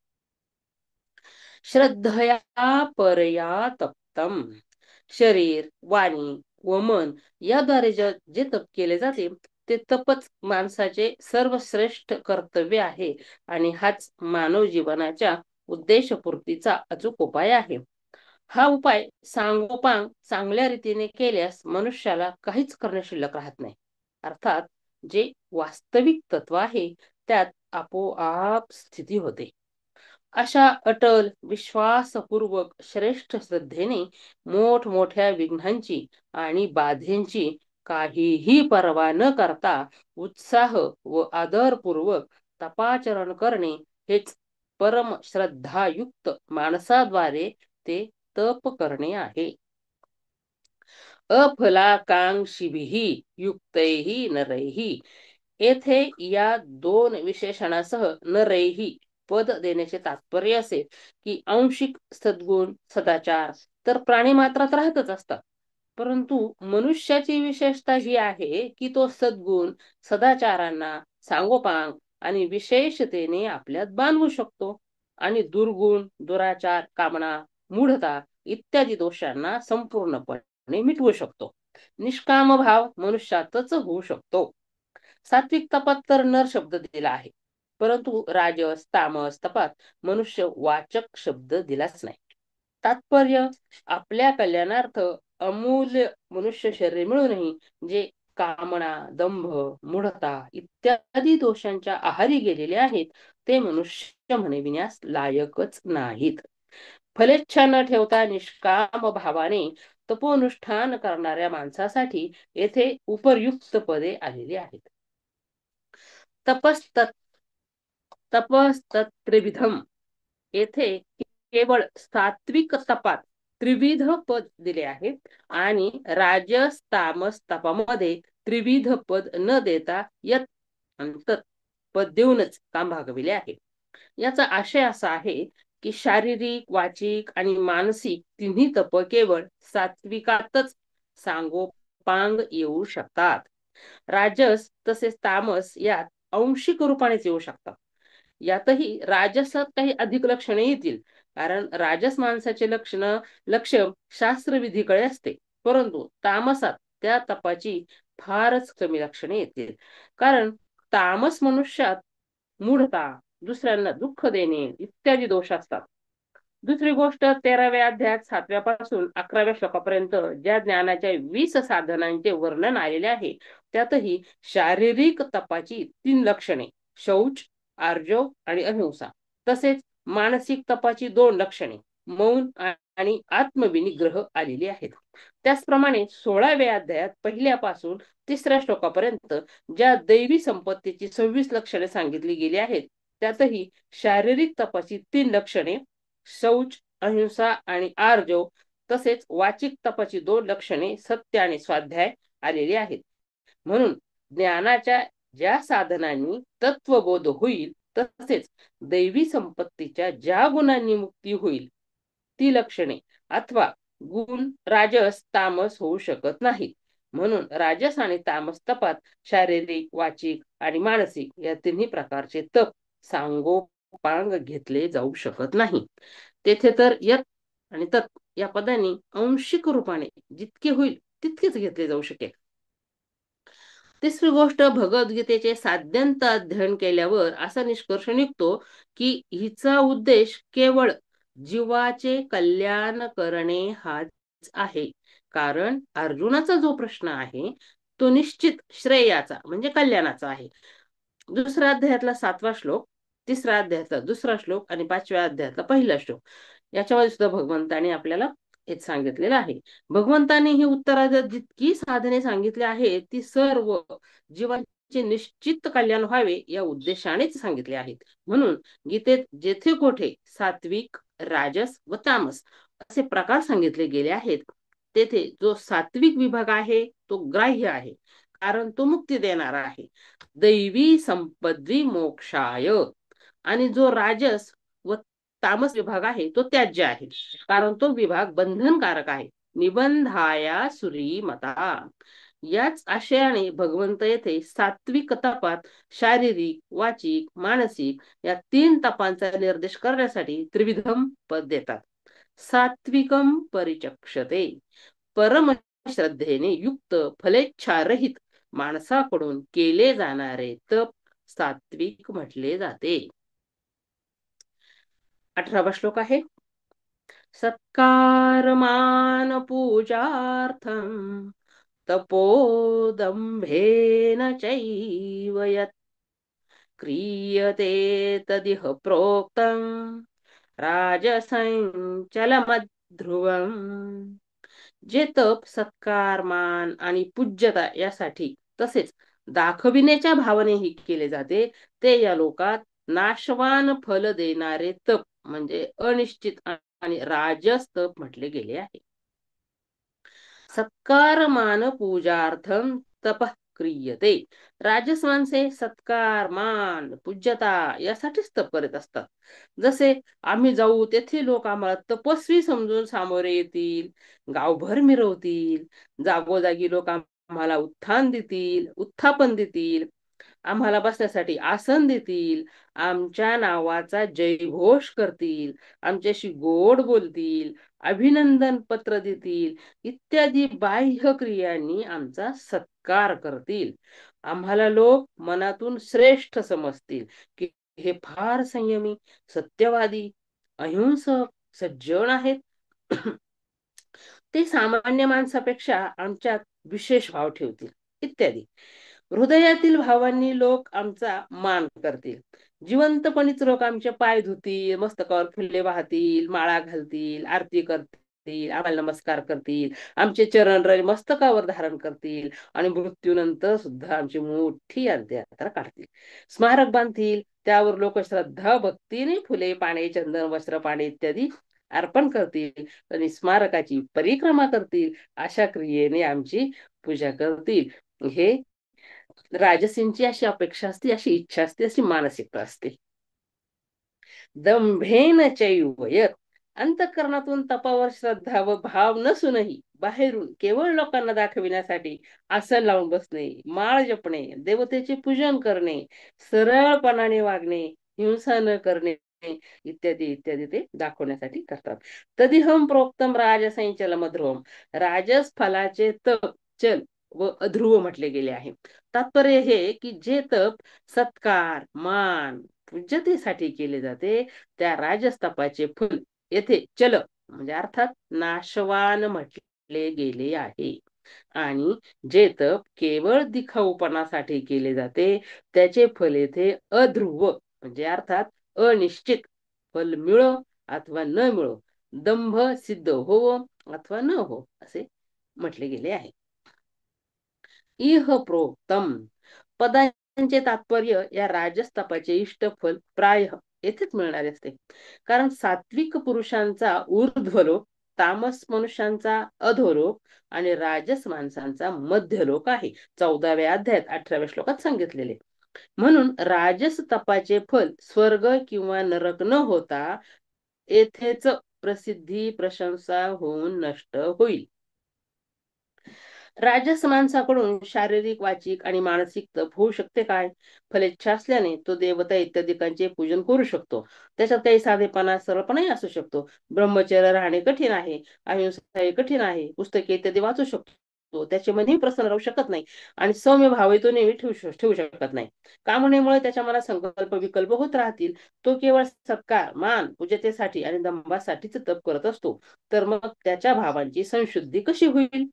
Speaker 1: श्रद्धया परया तप्तम. शरीर, वाणी व मन याद्वारे जे तप केले जाते ते तपच माणसाचे सर्वश्रेष्ठ कर्तव्य आहे आणि हाच मानव जीवनाच्या उद्देशपूर्तीचा अचूक उपाय आहे. हा उपाय सांगोपांग चांगल्या रीतीने केल्यास मनुष्याला काहीच करणे शिल्लक राहत नाही. अर्थात जे वास्तविक तत्व आहे त्यात आपोआप स्थिती होते. अशा अटल विश्वासपूर्वक श्रेष्ठ श्रद्धेने मोठमोठ्या विघ्नांची आणि बाधेंची काहीही पर्वा न करता उत्साह व आदरपूर्वक तपाचरण करणे हेच परम श्रद्धायुक्त माणसाद्वारे ते तप करणे आहे. अफलाकांक्षीभिः युक्तैः नरैः. येथे या 2 विशेषणासह नरैः पद देण्याचे तात्पर्य असे की आंशिक सद्गुण, सदाचार तर प्राणी मात्रात राहतच असतात, परंतु मनुष्याची विशेषता ही आहे की तो सद्गुण, सदाचारांना सांगोपांग आणि विशेषतेने आपल्यात बांधवू शकतो आणि दुर्गुण, दुराचार, कामना, मूढता इत्यादी दोषांना संपूर्णपणे मिटवू शकतो. निष्काम भाव मनुष्यातच होऊ शकतो. सात्विक तपात तर नर शब्द दिला आहे, परंतु राजस, तामस तपात मनुष्य वाचक शब्द दिलाच नाही. तात्पर्य आपल्या कल्याणार्थ अमूल्य मनुष्य शरीर मिळूनही जे कामना, दंभ, मूढता इत्यादी दोषांच्या आहारी गेलेले आहेत ते मनुष्य म्हणविण्यास लायकच नाहीत. फलेच्छा न ठेवता निष्काम भावाने तपोनुष्ठान करणाऱ्या माणसासाठी येथे उपर्युक्त पदे आलेली आहेत. तपस्तत्त्रिविधम. येथे केवळ सात्विक तपात त्रिविध पद दिले आहे आणि राजस, तामस तपामध्ये त्रिविध पद न देता यत तत् पद देऊनच काम भागविले आहे. याचा आशय असा आहे की शारीरिक, वाचिक आणि मानसिक तिन्ही तप केवळ सात्विकातच सांगोपांग येऊ शकतात. राजस तसेच तामस यात अंशिक रूपानेच येऊ शकतात. यातही राजसात काही अधिक लक्षणे येतील, कारण राजस माणसाचे लक्ष शास्त्रविधीकडे असते, परंतु तामसात त्या तपाची फारच कमी लक्षणे येतील, कारण तामस मनुष्यात मूढता, दुसऱ्यांना दुःख देणे इत्यादी दोष असतात. दुसरी गोष्ट 13व्या अध्यायात 7व्या पासून 11व्या श्लोकापर्यंत ज्या ज्ञानाच्या 20 साधनांचे वर्णन आलेले आहे त्यातही शारीरिक तपाची 3 लक्षणे शौच, आर्जव आणि अहिंसा. तसेच मानसिक तपाची 2 लक्षणे मौन आणि आत्मविनिग्रह आलेली आहेत. त्याचप्रमाणे 16व्या अध्यायात पहिल्यापासून 3ऱ्या श्लोकापर्यंत ज्या दैवी संपत्तीची 26 लक्षणे सांगितली गेली आहेत, त्यातही शारीरिक तपाची 3 लक्षणे शौच, अहिंसा आणि आर्जव, तसेच वाचिक तपाची 2 लक्षणे सत्य आणि स्वाध्याय आलेली आहेत. म्हणून ज्ञानाच्या ज्या साधनांनी तत्वबोध होईल, तसेच दैवी संपत्तीच्या ज्या गुणांनी मुक्ती होईल, ती लक्षणे अथवा गुण राजस तामस होऊ शकत नाहीत. म्हणून राजस आणि तामस तपात शारीरिक, वाचिक आणि मानसिक या तिन्ही प्रकारचे तप सांगोपांग घेतले जाऊ शकत नाही. तेथे तर यत आणि तत् या पदांनी अंशिक रूपाने जितके होईल तितकेच घेतले जाऊ शकेल. तिसरी गोष्ट, भगवद्गीतेचे साध्यंत अध्ययन केल्यावर असा निष्कर्ष निघतो की हिचा उद्देश केवळ जीवाचे कल्याण करणे हाच आहे. कारण अर्जुनाचा जो प्रश्न आहे तो निश्चित श्रेयाचा म्हणजे कल्याणाचा आहे. दुसऱ्या अध्यायातला 7वा श्लोक, तिसऱ्या अध्यायातला 2रा श्लोक आणि 5व्या अध्यायातला 1ला श्लोक याच्यामध्ये सुद्धा भगवंताने आपल्याला हेच सांगितलेलं आहे. भगवंताने ही उत्तरार्धात जितकी साधने सांगितली आहेत ती सर्व जीवांचे निश्चित कल्याण व्हावे या उद्देशानेच सांगितले आहेत. म्हणून गीतेत जेथे कोठे सात्विक, राजस व तामस असे प्रकार सांगितले गेले आहेत, तेथे जो सात्विक विभाग आहे तो ग्राह्य आहे, कारण तो मुक्ती देणारा आहे, दैवी संपद्वी मोक्षाय. आणि जो राजस व तामस विभाग आहे तो त्याज्य आहे, कारण तो विभाग बंधनकारक आहे, निबंधाया सुरीमता. याच आशयाने भगवंत येथे सात्विक तपात शारीरिक, वाचिक, मानसिक या 3 तपांचा निर्देश करण्यासाठी त्रिविधम पद देतात. सात्विकम परिचक्षते, परम श्रद्धेने युक्त फलेच्छारहित माणसाकडून केले जाणारे तप सात्विक म्हटले जाते. 18वा श्लोक आहे, सत्कार मान पूजार्थम तपोदंभेन चैव यत् क्रियते तदिह प्रोक्तं राजसंचलमध्रुवम्. जे तप सत्कार, मान आणि पूज्यता यासाठी तसेच दाखविण्याच्या भावनेही केले जाते, ते या लोकात नाशवान फल देणारे तप म्हणजे अनिश्चित आणि राजस तप म्हटले गेले आहे. सत्कार मान पूजार्थम तप क्रियते. राजस माणसे सत्कार, मान, पूज्यता यासाठीच तप करत असतात. जसे आम्ही जाऊ तेथे लोक आम्हाला तपस्वी समजून सामोरे येतील, गावभर मिरवतील, जागोजागी लोक आम्हाला उत्थापन देतील, आम्हाला बसण्यासाठी आसन देतील, आमच्या नावाचा जयघोष करतील, आमच्याशी गोड बोलतील, अभिनंदन पत्र देतील इत्यादी बाह्य क्रियांनी आमचा सत्कार करतील. आम्हाला लोक मनातून श्रेष्ठ समजतील की हे फार संयमी, सत्यवादी, अहिंसक, सज्जन आहेत. ते सामान्य माणसापेक्षा आमच्यात विशेष भाव ठेवतील इत्यादी. हृदयातील भावांनी लोक आमचा मान करतील. जिवंतपणीच लोक आमचे पाय धुतील, मस्तकावर फुले वाहतील, माळा घालतील, आरती करतील, आम्हाला नमस्कार करतील, आमचे चरण रज मस्तकावर धारण करतील आणि मृत्यूनंतर सुद्धा आमची मोठी अंत्ययात्रा काढतील. स्मारक बांधतील, त्यावर लोक श्रद्धा भक्तीने फुले, पाने, चंदन, वस्त्र, पाणी इत्यादी अर्पण करतील आणि स्मारकाची परिक्रमा करतील. अशा क्रियेने आमची पूजा करतील. हे राजसींची अशी अपेक्षा असते, अशी इच्छा असते, अशी मानसिकता असते. दंभेन चैव यत्, अंतःकरणातून तपावर श्रद्धा व भाव नसूनही बाहेरून केवळ लोकांना दाखविण्यासाठी आसन लावून बसणे, माळ जपणे, देवतेचे पूजन करणे, सरळपणाने वागणे, हिंसा न करणे इत्यादी इत्यादी ते दाखवण्यासाठी करतात. तदिहम प्रोक्तम राजसंचलम ध्रुवम, राजस फलाचे तप चल व अध्रुव म्हटले गेले आहे. तात्पर्य हे की जे तप सत्कार, मान, पूज्यतेसाठी केले जाते त्या राजस्तपाचे फल येथे चल म्हणजे अर्थात नाशवान म्हटले गेले आहे. आणि जे तप केवळ दिखाऊपणासाठी केले जाते त्याचे फल येथे अध्रुव म्हणजे अर्थात अनिश्चित, फल मिळो अथवा न मिळो, दंभ सिद्ध होवो अथवा न हो, असे म्हटले गेले आहे. इह प्रोक्तम पदांचे तात्पर्य या राजस इष्ट फल प्राय येथेच मिळणारे असते. कारण सात्विक पुरुषांचा ऊर्ध्वलोक, तामस मनुष्यांचा अधोलोक आणि राजस माणसांचा मध्यलोक आहे. 14व्या अध्यायात 18व्या श्लोकात सांगितलेले. म्हणून राजस तपाचे फल स्वर्ग किंवा नरक न होता येथेच प्रसिद्धी प्रशंसा होऊन नष्ट होईल. राजस माणसाकडून शारीरिक, वाचिक आणि मानसिक तप होऊ शकते काय? फलेच्छा असल्याने तो देवता इत्यादिकांचे पूजन करू शकतो. त्याच्यात काही साधेपणा, सरळपणाही असू शकतो. ब्रह्मचर्य राहणे कठीण आहे, अहिंसा हे कठीण आहे, पुस्तके इत्यादी वाचू शकतो, त्याचे मनही प्रसन्न राहू शकत नाही आणि सौम्य भाव तो नेहमी ठेवू शकत नाही. कामनेमुळे त्याच्या मनात संकल्प विकल्प होत राहतील. तो केवळ सत्कार, मान, पूजतेसाठी आणि दंभासाठीच तप करत असतो. तर मग त्याच्या भावांची संशुद्धी कशी होईल?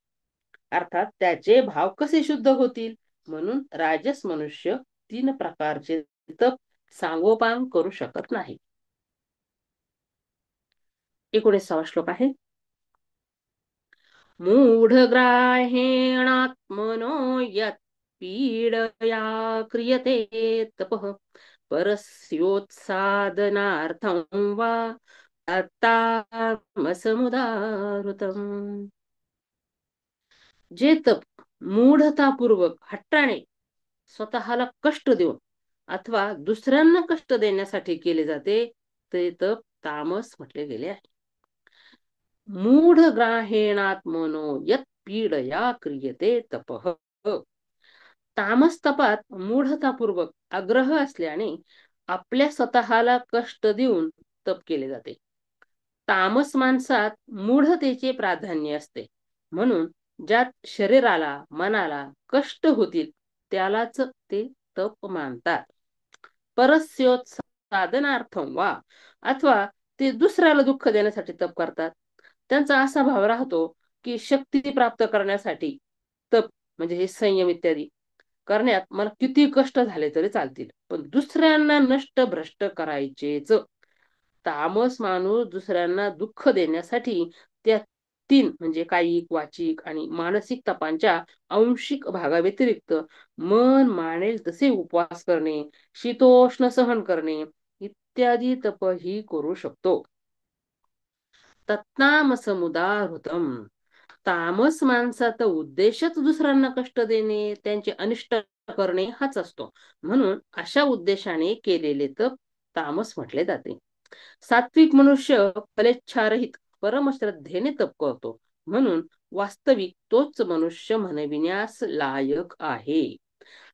Speaker 1: अर्थात त्याचे भाव कसे शुद्ध होतील? म्हणून राजस मनुष्य 3 प्रकारचे तप सांगोपांग करू शकत नाही. 19वा श्लोक आहे. मूढग्राहेणात्मनो यत् पीडया क्रियते तपः परस्योत्सादनार्थं वा तामसमुदाहृतम्. जे तप मूढतापूर्वक हट्टाने स्वतःला कष्ट देऊन अथवा दुसऱ्यांना कष्ट देण्यासाठी केले जाते ते तप तामस म्हटले गेले आहे. मूढ ग्राहेणात्मनो यत् पीडया क्रियते तपः. तामस तपात मूढतापूर्वक आग्रह असल्याने आपल्या स्वतःला कष्ट देऊन तप केले जाते. तामस माणसात मूढतेचे प्राधान्य असते. म्हणून ज्यात शरीराला, मनाला कष्ट होतील त्यालाच ते तप मानतात. परस्योत्सादनार्थम वा अथवा ते दुसऱ्याला दुःख देण्यासाठी तप करतात. त्यांचा असा भाव राहतो की शक्ती प्राप्त करण्यासाठी तप म्हणजे हे संयम इत्यादी करण्यात मला किती कष्ट झाले तरी चालतील, पण दुसऱ्यांना नष्ट भ्रष्ट करायचेच. तामस माणूस दुसऱ्यांना दुःख देण्यासाठी त्या 3 म्हणजे कायिक, वाचिक आणि मानसिक तपांच्या आंशिक भागाव्यतिरिक्त मन मानेल तसे उपवास करणे, शीतोष्ण सहन करणे इत्यादी तपही करू शकतो. तत्तामसमुदाहृतम. तामस माणसाचा उद्देशच दुसऱ्यांना कष्ट देणे, त्यांचे अनिष्ट करणे हाच असतो. म्हणून अशा उद्देशाने केलेले तप तामस म्हटले जाते. सात्विक मनुष्य फलेच्छारहित परमश्रद्धेने तप करतो. म्हणून वास्तविक तोच मनुष्य म्हणविण्यास लायक आहे.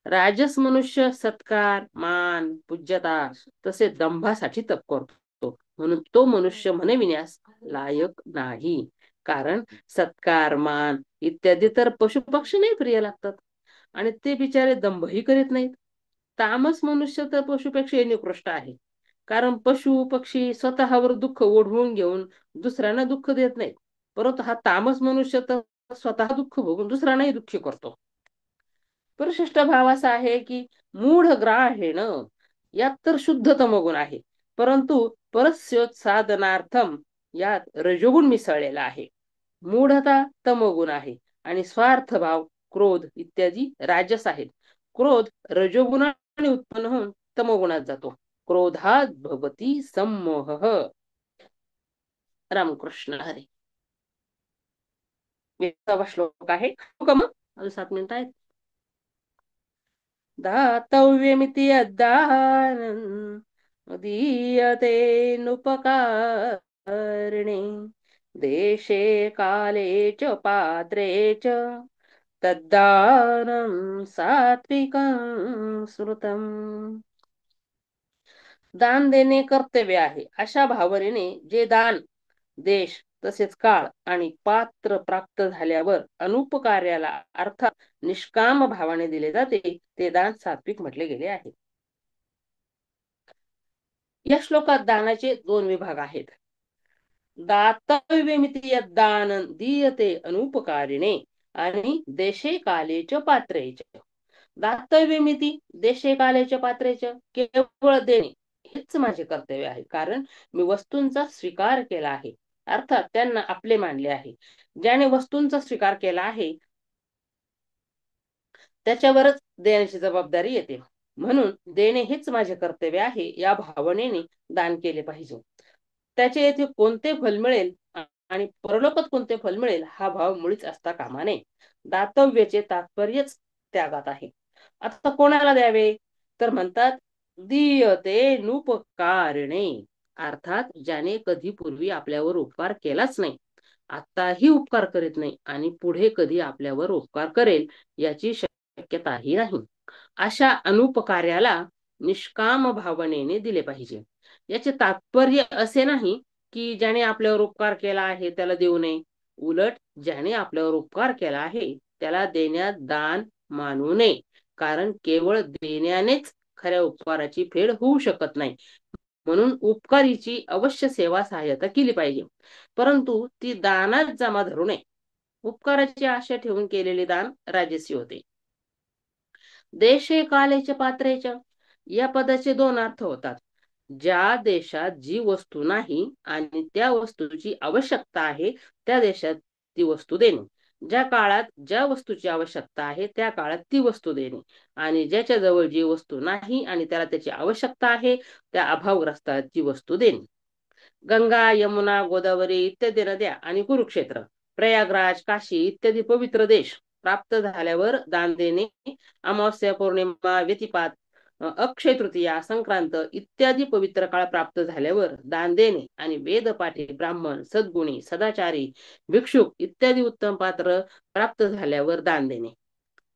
Speaker 1: राजस मनुष्य सत्कार, मान, पूज्यता तसे दंभासाठी तप करतो. म्हणून तो मनुष्य म्हणविण्यास लायक नाही. कारण सत्कार, मान इत्यादी तर पशुपक्षींनाही प्रिय लागतात आणि ते बिचारे दंभही करीत नाहीत. तामस मनुष्य तर पशुपेक्षा निकृष्ट आहे. कारण पशु पक्षी स्वतःवर दुःख ओढवून घेऊन दुसऱ्यांना दुःख देत नाहीत, परंतु हा तामस मनुष्य तर स्वतः दुःख भोगून दुसऱ्यांनाही दुःखी करतो. परिशिष्ट भाव असा आहे की मूढ ग्राहेण यात तर शुद्ध तमोगुण आहे, परंतु परस्योत्सादनार्थम यात रजोगुण मिसळलेला आहे. मूढता तमोगुण आहे आणि स्वार्थ भाव, क्रोध इत्यादी राजस आहेत. क्रोध रजोगुणाने उत्पन्न होऊन तमोगुणात जातो. क्रोधात भवती सम्मोह. रामकृष्ण हरी. 20वा श्लोक आहे. हो मग अजून 7 मिनिटं आहेत. दातव्यमिति यद्दानं दीयते नुपकारिणे देशे काले च पात्रे च तद्दानं सात्विकं श्रुतम्. दान देणे कर्तव्य आहे अशा भावनेने जे दान देश तसेच काळ आणि पात्र प्राप्त झाल्यावर अनुपकार्याला अर्थात निष्काम भावाने दिले जाते ते दान सात्विक म्हटले गेले आहे. या श्लोकात दानाचे 2 विभाग आहेत. दातव्यमिति यद्दान दीयते अनुपकारिणे आणि देशे काले च पात्रे च. दातव्यमिति देशे काले च पात्रे च केवळ देणे हेच माझे कर्तव्य आहे, कारण मी वस्तूंचा स्वीकार केला आहे, अर्थात त्यांना आपले मानले आहे. ज्याने वस्तूंचा स्वीकार केला आहे त्याच्यावरच देण्याची जबाबदारी येते. म्हणून देणे हेच माझे कर्तव्य आहे या भावनेने दान केले पाहिजे. त्याचे येथे कोणते फल मिळेल आणि परलोकात कोणते फल मिळेल हा भाव मुळीच असता कामा नये. दातव्याचे तात्पर्यच त्यागात आहे. आता कोणाला द्यावे तर म्हणतात दीयते नुपकारणे, अर्थात ज्याने कधी पूर्वी आपल्यावर उपकार केलाच नाही, आताही उपकार करीत नाही आणि पुढे कधी आपल्यावर उपकार करेल याची शक्यताही नाही, अशा अनुपकार्याला निष्काम भावनेने दिले पाहिजे. याचे तात्पर्य असे नाही की ज्याने आपल्यावर उपकार केला आहे त्याला देऊ नये. उलट ज्याने आपल्यावर उपकार केला आहे त्याला देण्यात दान मानू नये, कारण केवळ देण्यानेच खऱ्या उपकाराची फेड होऊ शकत नाही. म्हणून उपकारीची अवश्य सेवा सहाय्यता केली पाहिजे, परंतु ती दानात जमा धरू नये. उपकाराची आशा ठेवून केलेले दान राजसी होते. देशे कालेचे पात्रेच या पदाचे दोन अर्थ होतात. ज्या देशात जी वस्तू नाही आणि त्या वस्तूची आवश्यकता आहे त्या देशात ती वस्तू देणे, ज्या काळात ज्या वस्तूची आवश्यकता आहे त्या काळात ती वस्तू देणे, आणि ज्याच्या जवळ जी वस्तू नाही आणि त्याला त्याची आवश्यकता आहे त्या अभावग्रस्ताला ती वस्तू देणे. गंगा, यमुना, गोदावरी इत्यादी नद्या आणि कुरुक्षेत्र, प्रयागराज, काशी इत्यादी पवित्र देश प्राप्त झाल्यावर दान देणे, अमावस्या, पौर्णिमा, व्यतिपात, अक्षय तृतीया, संक्रांत इत्यादी पवित्र काळ प्राप्त झाल्यावर दान देणे, आणि वेदपाठी ब्राह्मण, सद्गुणी, सदाचारी, भिक्षुक इत्यादी उत्तम पात्र प्राप्त झाल्यावर दान देणे.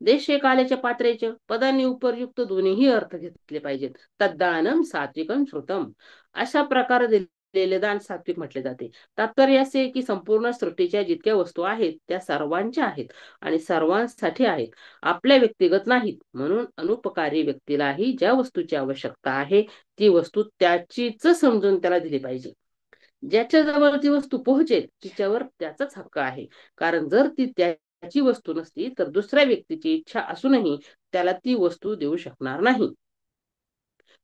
Speaker 1: देशे कालेच्या पात्रेचे पदांनी उपरयुक्त दोन्हीही अर्थ घेतले पाहिजेत. तद्दानम सात्विकम श्रुतम, अशा प्रकारे दिलेले दान सात्विक म्हटले जाते. तात्पर्य असे की संपूर्ण सृष्टीच्या जितक्या वस्तू आहेत त्या सर्वांच्या आहेत आणि सर्वांसाठी आहेत, आपल्या व्यक्तिगत नाहीत. म्हणून अनुपकारी व्यक्तीलाही ज्या वस्तूची आवश्यकता आहे ती वस्तू त्याचीच समजून त्याला दिली पाहिजे. ज्याच्या जवळ ती वस्तू पोहोचेल तिच्यावर त्याचाच हक्क आहे, कारण जर ती त्याची वस्तू नसती तर दुसऱ्या व्यक्तीची इच्छा असूनही त्याला ती वस्तू देऊ शकणार नाही.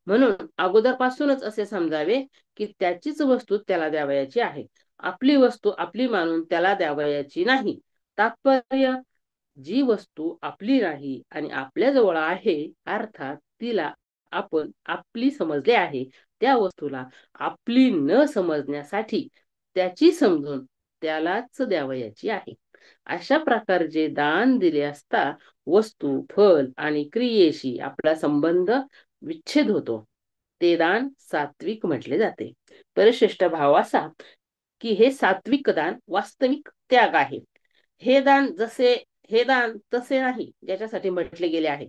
Speaker 1: म्हणून अगोदरपासूनच असे समजावे की त्याचीच वस्तू त्याला द्यावयाची आहे, आपली वस्तू आपली मानून त्याला द्यावयाची नाही. तात्पर्य जी वस्तू आपली नाही आणि आपल्या जवळ आहे, अर्थात तिला आपण आपली समजले आहे, त्या वस्तूला आपली न समजण्यासाठी त्याची समजून त्यालाच द्यावयाची आहे. अशा प्रकारचे दान दिले असता वस्तू, फल आणि क्रियेशी आपला संबंध विच्छेद होतो. ते दान सात्विक म्हटले जाते. परिशिष्ट भाव असा की हे सात्विक दान वास्तविक त्याग आहे. हे दान तसे नाही ज्याच्यासाठी म्हटले गेले आहे.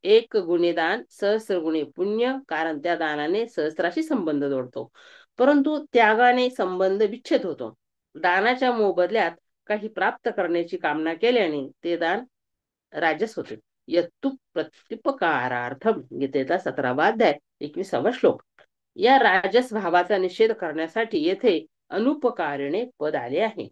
Speaker 1: एक गुणी दान सहस्र गुणी पुण्य, कारण त्या दानाने सहस्राशी संबंध जोडतो, परंतु त्यागाने संबंध विच्छेद होतो. दानाच्या मोबदल्यात काही प्राप्त करण्याची कामना केल्याने ते दान राजस होते. यत्तु प्रत्युपकारार्थम, गीतेचा 17वा अध्याय 21वा श्लोक. या राजस भावाचा निषेध करण्यासाठी येथे अनुपकारिणे पद आले आहे.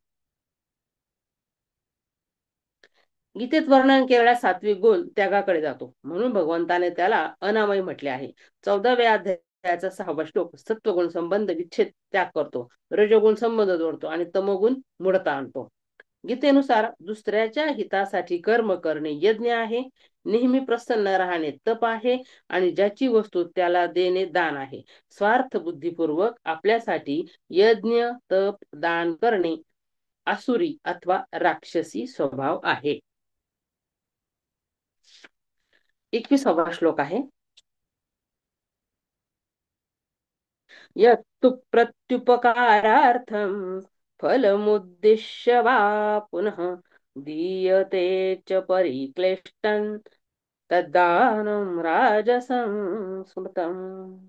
Speaker 1: गीतेत वर्णन केलेला सात्विक गुण त्यागाकडे जातो, म्हणून भगवंताने त्याला अनामय म्हटले आहे. 14व्या अध्यायाचा 6वा श्लोक सत्वगुण संबंध विच्छेद त्याग करतो, रजोगुण संबंध जोडतो आणि तमोगुण मूढता आणतो. गीतेनुसार दुसऱ्याच्या हितासाठी कर्म करणे यज्ञ आहे, नेहमी प्रसन्न राहणे तप आहे, आणि ज्याची वस्तू त्याला देणे दान आहे. स्वार्थ बुद्धिपूर्वक आपल्यासाठी यज्ञ, तप, दान करणे आसुरी अथवा राक्षसी स्वभाव आहे. 21वा श्लोक आहे. यत्तु प्रत्युपकारार्थम फलमुद्दिश्य वा पुनः दीयते च परिक्लिष्टं तद्दानं राजसं स्मृतम्.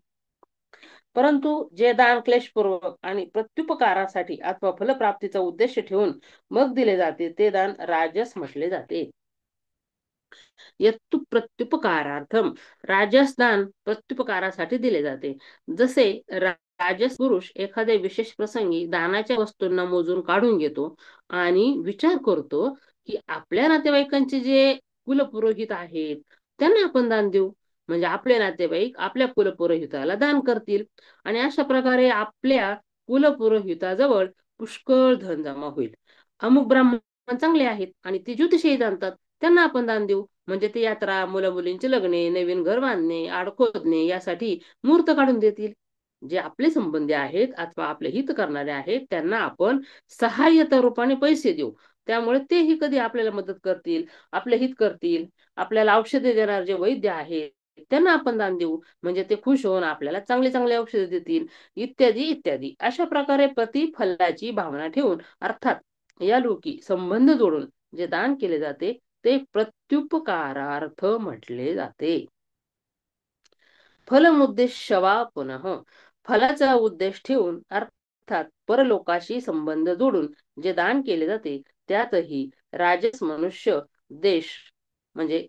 Speaker 1: परंतु जे दान क्लेशपूर्वक आणि प्रत्युपकारासाठी अथवा फलप्राप्तीचा उद्देश ठेवून मग दिले जाते ते दान राजस म्हटले जाते. यत्तु प्रत्युपकारार्थम, राजस दान प्रत्युपकारासाठी दिले जाते. जसे राजस पुरुष एखाद्या विशेष प्रसंगी दानाच्या वस्तूंना मोजून काढून घेतो आणि विचार करतो की आपल्या नातेवाईकांचे जे कुलपुरोहित आहेत त्यांना आपण दान देऊ, म्हणजे आपले नातेवाईक आपल्या कुलपुरोहिताला दान करतील आणि अशा प्रकारे आपल्या कुलपुरोहिताजवळ पुष्कळ धन जमा होईल. अमुक ब्राह्मण चांगले आहेत आणि ते ज्योतिषही जाणतात, त्यांना आपण दान देऊ. म्हणजे ते यात्रा, मुलं मुलींची लग्ने, नवीन घर बांधणे, आड खोदणे यासाठी मुहूर्त काढून देतील. जे आपले संबंधी आहेत अथवा आपले हित करणारे आहेत त्यांना आपण सहाय्यता रूपाने पैसे देऊ. त्यामुळे तेही कधी आपल्याला मदत करतील, आपले हित करतील. आपल्याला औषधे देणारे जे वैद्य आहेत त्यांना आपण दान देऊ. म्हणजे ते खुश होऊन आपल्याला चांगले चांगले औषधे देतील, इत्यादी इत्यादी. अशा प्रकारे प्रतिफलाची भावना ठेवून, अर्थात या लोकी संबंध जोडून जे दान केले जाते ते प्रत्युपकारार्थ म्हटले जाते. फलमुद्देश्यवा पुनः, फलाचा उद्देश ठेवून अर्थात परलोकाशी संबंध जोडून जे दान केले जाते त्यातही राजस, मनुष्य, देश म्हणजे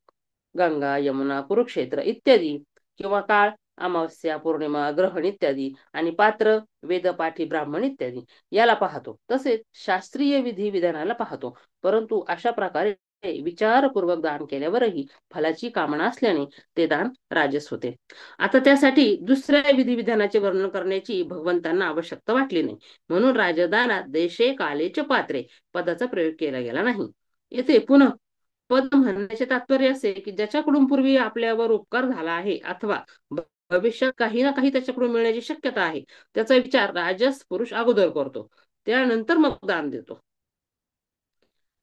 Speaker 1: गंगा, यमुना, कुरुक्षेत्र इत्यादी, किंवा काळ, अमावस्या, पौर्णिमा, ग्रहण इत्यादी, आणि पात्र, वेदपाठी ब्राह्मण इत्यादी याला पाहतो. तसेच शास्त्रीय विधी विधानाला पाहतो. परंतु अशा प्रकारे विचारपूर्वक दान केल्यावरही फलाची कामना असल्याने ते दान राजस होते. आता त्यासाठी दुसऱ्या विधिविधानाचे वर्णन करण्याची भगवंतांना आवश्यकता वाटली नाही. म्हणून राजदानात देशे कालेच पात्रे पदाचा प्रयोग केला गेला नाही. येथे पुन्हा पद म्हणण्याचे तात्पर्य असे की ज्याच्याकडून पूर्वी आपल्यावर उपकार झाला आहे अथवा भविष्यात काही ना काही त्याच्याकडून मिळण्याची शक्यता आहे त्याचा विचार राजस पुरुष अगोदर करतो, त्यानंतर मग दान देतो.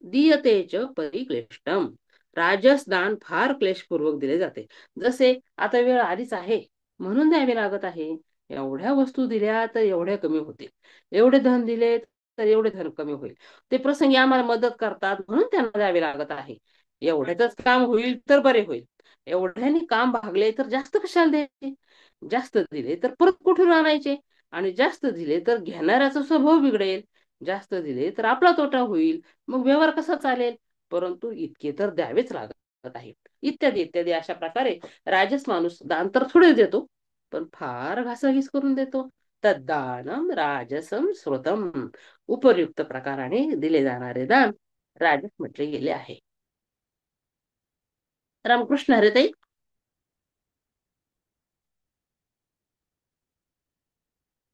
Speaker 1: दीयतेच परिक्लिष्टम, राजस दान फार क्लेशपूर्वक दिले जाते. जसे आता वेळ आलीच आहे म्हणून द्यावे लागत आहे. एवढ्या वस्तू दिल्या तर एवढ्या कमी होतील, एवढे धन दिले तर एवढे धन कमी होईल. ते प्रसंगी आम्हाला मदत करतात म्हणून त्यांना द्यावे लागत आहे. एवढ्याच काम होईल तर बरे होईल, एवढ्याने काम भागले तर जास्त कशाला द्यायचे, जास्त दिले तर परत कुठून आणायचे, आणि जास्त दिले तर घेणाऱ्याचा स्वभाव बिघडेल, जास्त दिले तर आपला तोटा होईल, मग व्यवहार कसा चालेल. परंतु इतके तर द्यावेच लागत आहे, इत्यादी इत्यादी. अशा प्रकारे राजस माणूस दान तर थोडे देतो, पण फार घासाघीस करून देतो. तद्दानम राजसम श्रुतम, उपयुक्त प्रकाराने दिले जाणारे दान राजस म्हटले गेले आहे. रामकृष्ण हरे ताई.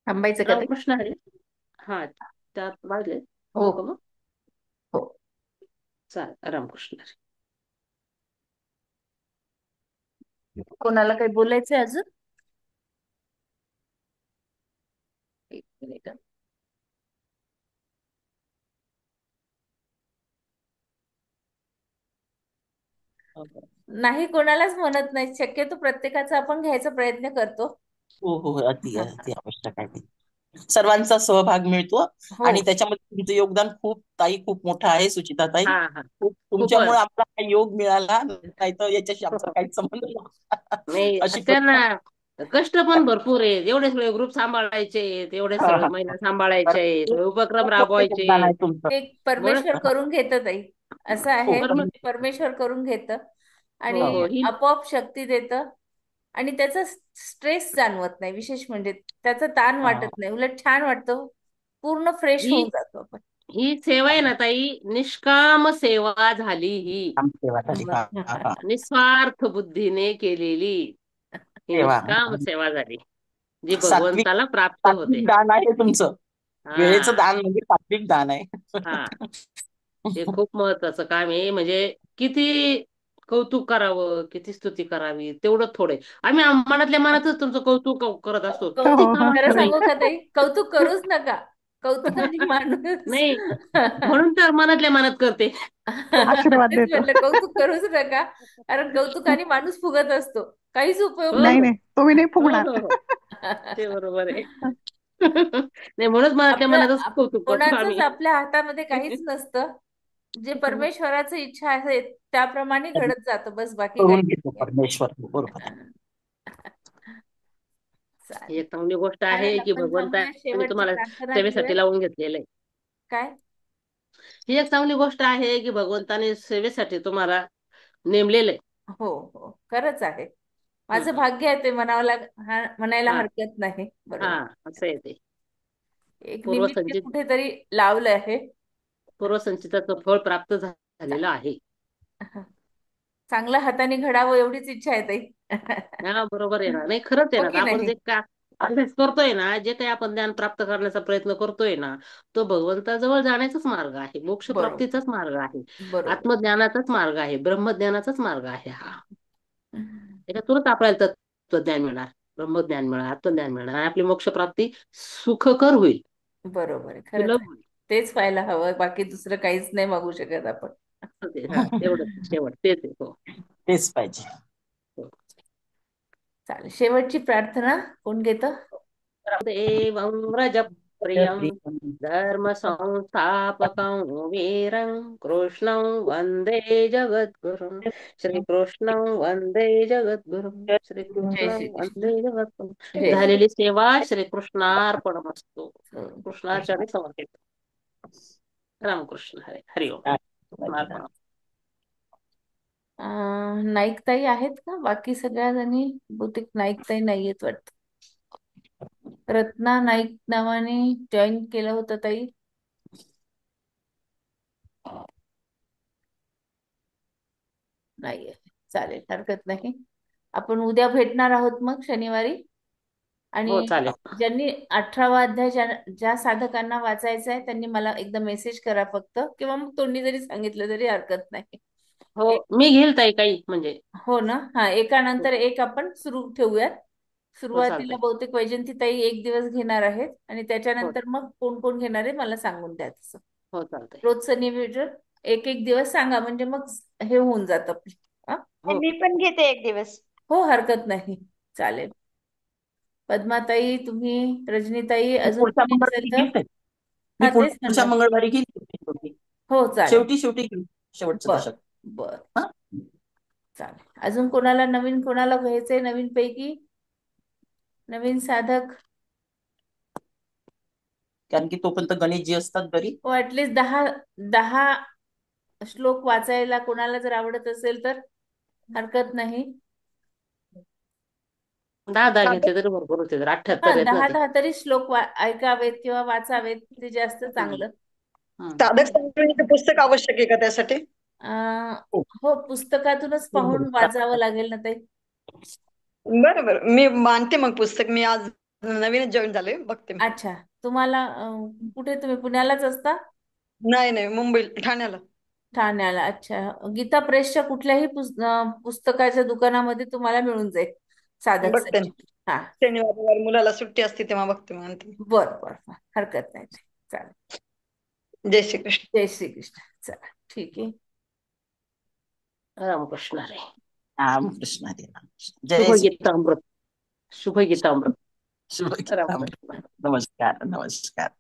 Speaker 2: थांबायचं का ते?
Speaker 1: रामकृष्ण हरे. हा, त्यात वाजले,
Speaker 2: हो
Speaker 1: ठेवू का मग?
Speaker 2: हो.
Speaker 1: चालेल, रामकृष्ण हरे.
Speaker 2: कोणाला काही बोलायचंय अजून? एक मिनिट. नाही, कोणालाच म्हणत नाही. शक्यतो प्रत्येकाचा आपण घ्यायचा प्रयत्न करतो.
Speaker 3: हो हो, अति
Speaker 2: हा.
Speaker 3: अति आवश्यक आहे. सर्वांचा सहभाग मिळतो
Speaker 2: हो
Speaker 3: आणि त्याच्यामध्ये तुमचं योगदान खूप ताई, खूप मोठं आहे सुचिताताई.
Speaker 1: हा हा,
Speaker 3: तुमच्यामुळे
Speaker 1: खूपच.
Speaker 3: आपला हा योग मिळाला, नाही तर याच्याशी आमचा काहीच संबंध नव्हता.
Speaker 1: नाही,
Speaker 3: अशी
Speaker 1: त्यांना
Speaker 3: गोष्ट.
Speaker 1: कष्ट पण भरपूर आहेत. एवढे सगळे ग्रुप सांभाळायचे, एवढे
Speaker 3: हा,
Speaker 1: सगळे
Speaker 3: हा.
Speaker 1: महिला सांभाळायचे,
Speaker 3: खूप
Speaker 1: उपक्रम
Speaker 3: खूप मोठं योगदान
Speaker 1: राबवायचे.
Speaker 3: आहे तुमचं.
Speaker 2: ते परमेश्वर
Speaker 3: हा.
Speaker 2: करून घेतं ताई. असं
Speaker 3: हो
Speaker 2: आहे,
Speaker 1: तर मग
Speaker 2: परमेश्वर करून घेतं
Speaker 1: हो
Speaker 2: आणि
Speaker 1: हो ही
Speaker 2: आपोआप शक्ती देतं. आणि त्याचा स्ट्रेस जाणवत नाही. विशेष म्हणजे त्याचा ताण
Speaker 3: हा.
Speaker 2: वाटत नाही, उलट छान वाटतं. पूर्ण फ्रेश
Speaker 1: ही
Speaker 2: होऊन जातो आपण.
Speaker 1: ही सेवा आहे ना ताई, निष्काम सेवा झाली ही.
Speaker 3: आमची सेवा झाली. हा हा हा.
Speaker 1: निस्वार्थ बुद्धीने केलेली ही
Speaker 3: सेवा.
Speaker 1: निष्काम सेवा झाली, जी
Speaker 3: सात्विक
Speaker 1: भगवंताला प्राप्त होते.
Speaker 3: सात्विक दान आहे तुमचं. वेळेचं
Speaker 1: हा
Speaker 3: दान म्हणजे सात्विक दान आहे.
Speaker 1: हा, हे खूप महत्वाचं काम आहे. म्हणजे किती कौतुक करावं, किती स्तुती करावी तेवढं थोडे. आम्ही मनातल्या मनातच तुमचं कौतुक करत असतो, किती
Speaker 2: कौतुक खरं
Speaker 1: कामाचं नाही.
Speaker 2: सांगू का ताई, कौतुक करूच नका. कौतुकाने माणूस
Speaker 1: नाही, म्हणून तर मनातल्या मनात करते.
Speaker 4: आशीर्वाद
Speaker 2: तेच
Speaker 4: देतो.
Speaker 2: म्हटलं, कौतुक करूच नका. कारण कौतुकाने माणूस फुगत असतो, काहीच उपयोग
Speaker 1: हो
Speaker 4: नाही
Speaker 1: हो
Speaker 4: नाही, तुम्ही नाही
Speaker 1: हो
Speaker 4: फुगणार.
Speaker 1: हो हो, ते बरोबर आहे. नाही, म्हणूनच मनातल्या
Speaker 2: आपलं
Speaker 1: मनातच कौतुक करतो
Speaker 2: कोणाचंच
Speaker 1: आम्ही.
Speaker 2: आपल्या हातामध्ये काहीच नसतं. जे परमेश्वराची इच्छा आहे त्याप्रमाणे घडत जातं, बस बाकी काही
Speaker 3: करून घेतो
Speaker 2: नाही.
Speaker 3: परमेश्वर, बरोबर आहे.
Speaker 1: ही
Speaker 2: चालेल.
Speaker 1: एक चांगली गोष्ट आहे
Speaker 2: चालेल,
Speaker 1: की
Speaker 2: आपण थांबूया.
Speaker 1: भगवंताने
Speaker 2: शेवटची
Speaker 1: तुम्हाला
Speaker 2: प्रार्थना घेऊया.
Speaker 1: सेवेसाठी लावून घेतलेलं आहे.
Speaker 2: काय?
Speaker 1: ही एक चांगली गोष्ट आहे की भगवंताने सेवेसाठी तुम्हाला नेमलेलं आहे.
Speaker 2: हो हो, खरंच आहे.
Speaker 1: हं,
Speaker 2: माझं
Speaker 1: हं.
Speaker 2: भाग्य आहे ते म्हणायला
Speaker 1: हा
Speaker 2: हरकत नाही.
Speaker 1: हा,
Speaker 2: बरोबर.
Speaker 1: असं आहे ते.
Speaker 2: एक निमित्त
Speaker 1: पूर्वसंचित
Speaker 2: कुठेतरी लावलं आहे.
Speaker 1: पूर्वसंचिताचं फळ प्राप्त झालेलं
Speaker 2: चालेल.
Speaker 1: आहे.
Speaker 2: चांगल्या हाताने घडावं एवढीच इच्छा आहे ताई.
Speaker 1: हा बरोबर आहे ना. नाही खरंच आहे
Speaker 2: हो
Speaker 1: ना.
Speaker 2: की
Speaker 1: आपण
Speaker 2: नाही?
Speaker 1: जे का अभ्यास करतोय ना, जे काही आपण ज्ञान प्राप्त करण्याचा प्रयत्न करतोय ना, तो भगवंताजवळ जाण्याचाच मार्ग आहे, मोक्ष
Speaker 2: बरोबर,
Speaker 1: प्राप्तीचाच मार्ग आहे,
Speaker 2: बरोबर.
Speaker 1: आत्मज्ञानाचाच मार्ग आहे, ब्रह्मज्ञानाचाच मार्ग आहे हा. त्याच्यातूनच आपल्याला तत्वज्ञान मिळणार, ब्रह्मज्ञान मिळणार, आत्मज्ञान मिळणार आणि आपली मोक्षप्राप्ती सुखकर होईल,
Speaker 2: बरोबर आहे, खरंच
Speaker 1: सुलभ
Speaker 2: आहे.
Speaker 1: होईल.
Speaker 2: तेच व्हायला हवं, बाकी दुसरं काहीच नाही मागू शकत आपण.
Speaker 1: हा तेवढंच शेवट तेच आहे. हो
Speaker 3: तेच पाहिजे.
Speaker 1: हो.
Speaker 2: चालेल, शेवटची प्रार्थना कोण घेतं?
Speaker 1: देवं व्रजप्रियं
Speaker 3: प्रियम
Speaker 1: धर्म संस्थापकं वीरं कृष्णं वन्दे जगद्गुरुं श्रीकृष्णं वन्दे जगद्गुरुं
Speaker 2: जय
Speaker 1: श्रीकृष्णं
Speaker 2: श्री कृष्ण.
Speaker 1: वन्दे जगद्गुरुं.
Speaker 2: जय श्री
Speaker 1: झालेली सेवा श्रीकृष्णार्पणमस्तु.
Speaker 2: कृष्ण.
Speaker 1: कृष्णाचरणी समर्पित. रामकृष्ण हरे. हरि ओम. कृष्णार्पण.
Speaker 2: नाईकताई आहेत का बाकी सगळ्या जणी? बहुतेक नाईकताई नाहीयेत वाटत. रत्ना नाईक नावाने जॉईन केलं होतं ताई. नाहीये. चालेल, हरकत नाही. आपण उद्या भेटणार आहोत मग शनिवारी.
Speaker 1: हो
Speaker 2: आणि
Speaker 1: चालेल.
Speaker 2: ज्यांनी 18वा अध्याय ज्या साधकांना वाचायचा आहे त्यांनी मला एकदा मेसेज करा फक्त, किंवा मग तोंडी जरी सांगितलं तरी हरकत नाही.
Speaker 1: हो मी घेईल ताई काही म्हणजे.
Speaker 2: हो ना. हा, एका
Speaker 1: हो
Speaker 2: नंतर एक आपण सुरू ठेवूयात.
Speaker 1: हो
Speaker 2: सुरुवातीला
Speaker 1: चालतंय.
Speaker 2: बहुतेक वैजंतीताई एक दिवस घेणार आहेत आणि
Speaker 1: हो
Speaker 2: त्याच्यानंतर मग कोण कोण घेणार आहे मला सांगून द्या तसं.
Speaker 1: हो चालतंय.
Speaker 2: रोजचं नियोजन एक एक दिवस सांगा, म्हणजे मग हे होऊन जातं. हा?
Speaker 1: हो
Speaker 5: मी पण घेते एक दिवस.
Speaker 2: हो, हरकत नाही. चालेल. पद्माताई, तुम्ही, रजनीताई,
Speaker 3: मी
Speaker 2: अजून
Speaker 3: पुढच्या
Speaker 2: कोणी
Speaker 3: मंगळवारी
Speaker 2: असेल तर?
Speaker 3: घेईल ताई. मी
Speaker 2: हा, तेच
Speaker 3: पुढच्या
Speaker 2: म्हणलं.
Speaker 3: मंगळवारी घेईल.
Speaker 2: हो चालेल.
Speaker 3: शेवटी शेवटी घेईल शेवटचं
Speaker 2: बर,
Speaker 3: दशक.
Speaker 2: बर.
Speaker 3: हा
Speaker 2: चालेल. अजून कोणाला नवीन, कोणाला घ्यायचंय नवीन पैकी? नवीन साधक?
Speaker 3: कारण की तोपर्यंत गणेश जी असतात घरी.
Speaker 2: हो, ऍटलीस्ट 10 श्लोक वाचायला कोणाला जर आवडत असेल तर हरकत नाही.
Speaker 1: 10
Speaker 5: साधं
Speaker 1: घेतले तरी भरपूर होते. जर
Speaker 2: हा,
Speaker 1: 78 आहेत ना
Speaker 2: 10
Speaker 1: ते.
Speaker 2: 10 तरी श्लोक ऐकावेत किंवा वाचावेत, ते जास्त चांगलं.
Speaker 1: हम्म.
Speaker 5: साधक संजीवनीचं पुस्तक आवश्यक आहे का त्यासाठी?
Speaker 2: अं,
Speaker 3: हो.
Speaker 2: हो, पुस्तकातूनच पाहून वाचावं लागेल ना ताई.
Speaker 5: बरं बरं, मी मानते मग पुस्तक. मी आज नवीनच जॉईन झाले, बघते मी.
Speaker 2: अच्छा, तुम्हाला कुठे, तुम्ही पुण्यालाच असता?
Speaker 5: नाही नाही, मुंबई ठाण्याला.
Speaker 2: ठाण्याला. अच्छा, गीता प्रेसच्या कुठल्याही पुस्तकाच्या दुकानामध्ये तुम्हाला मिळून जाईल साधक
Speaker 5: बघते
Speaker 2: संच.
Speaker 5: ना.
Speaker 2: हा,
Speaker 5: शनिवार रविवार मुलाला सुट्टी असते तेव्हा बघते, मानते मी.
Speaker 2: बर बर बर. हरकत नाही ताई. चालेल.
Speaker 5: जय श्री कृष्ण.
Speaker 2: जय श्री कृष्ण. चला, ठीक आहे.
Speaker 1: रामकृष्ण हरे.
Speaker 3: रामकृष्ण हरी. रामकृष्ण.
Speaker 1: शुभ
Speaker 3: जय श्री
Speaker 1: गीतामृत. शुभ गीतामृत.
Speaker 3: शुभ
Speaker 1: रामकृष्ण.
Speaker 3: नमस्कार नमस्कार.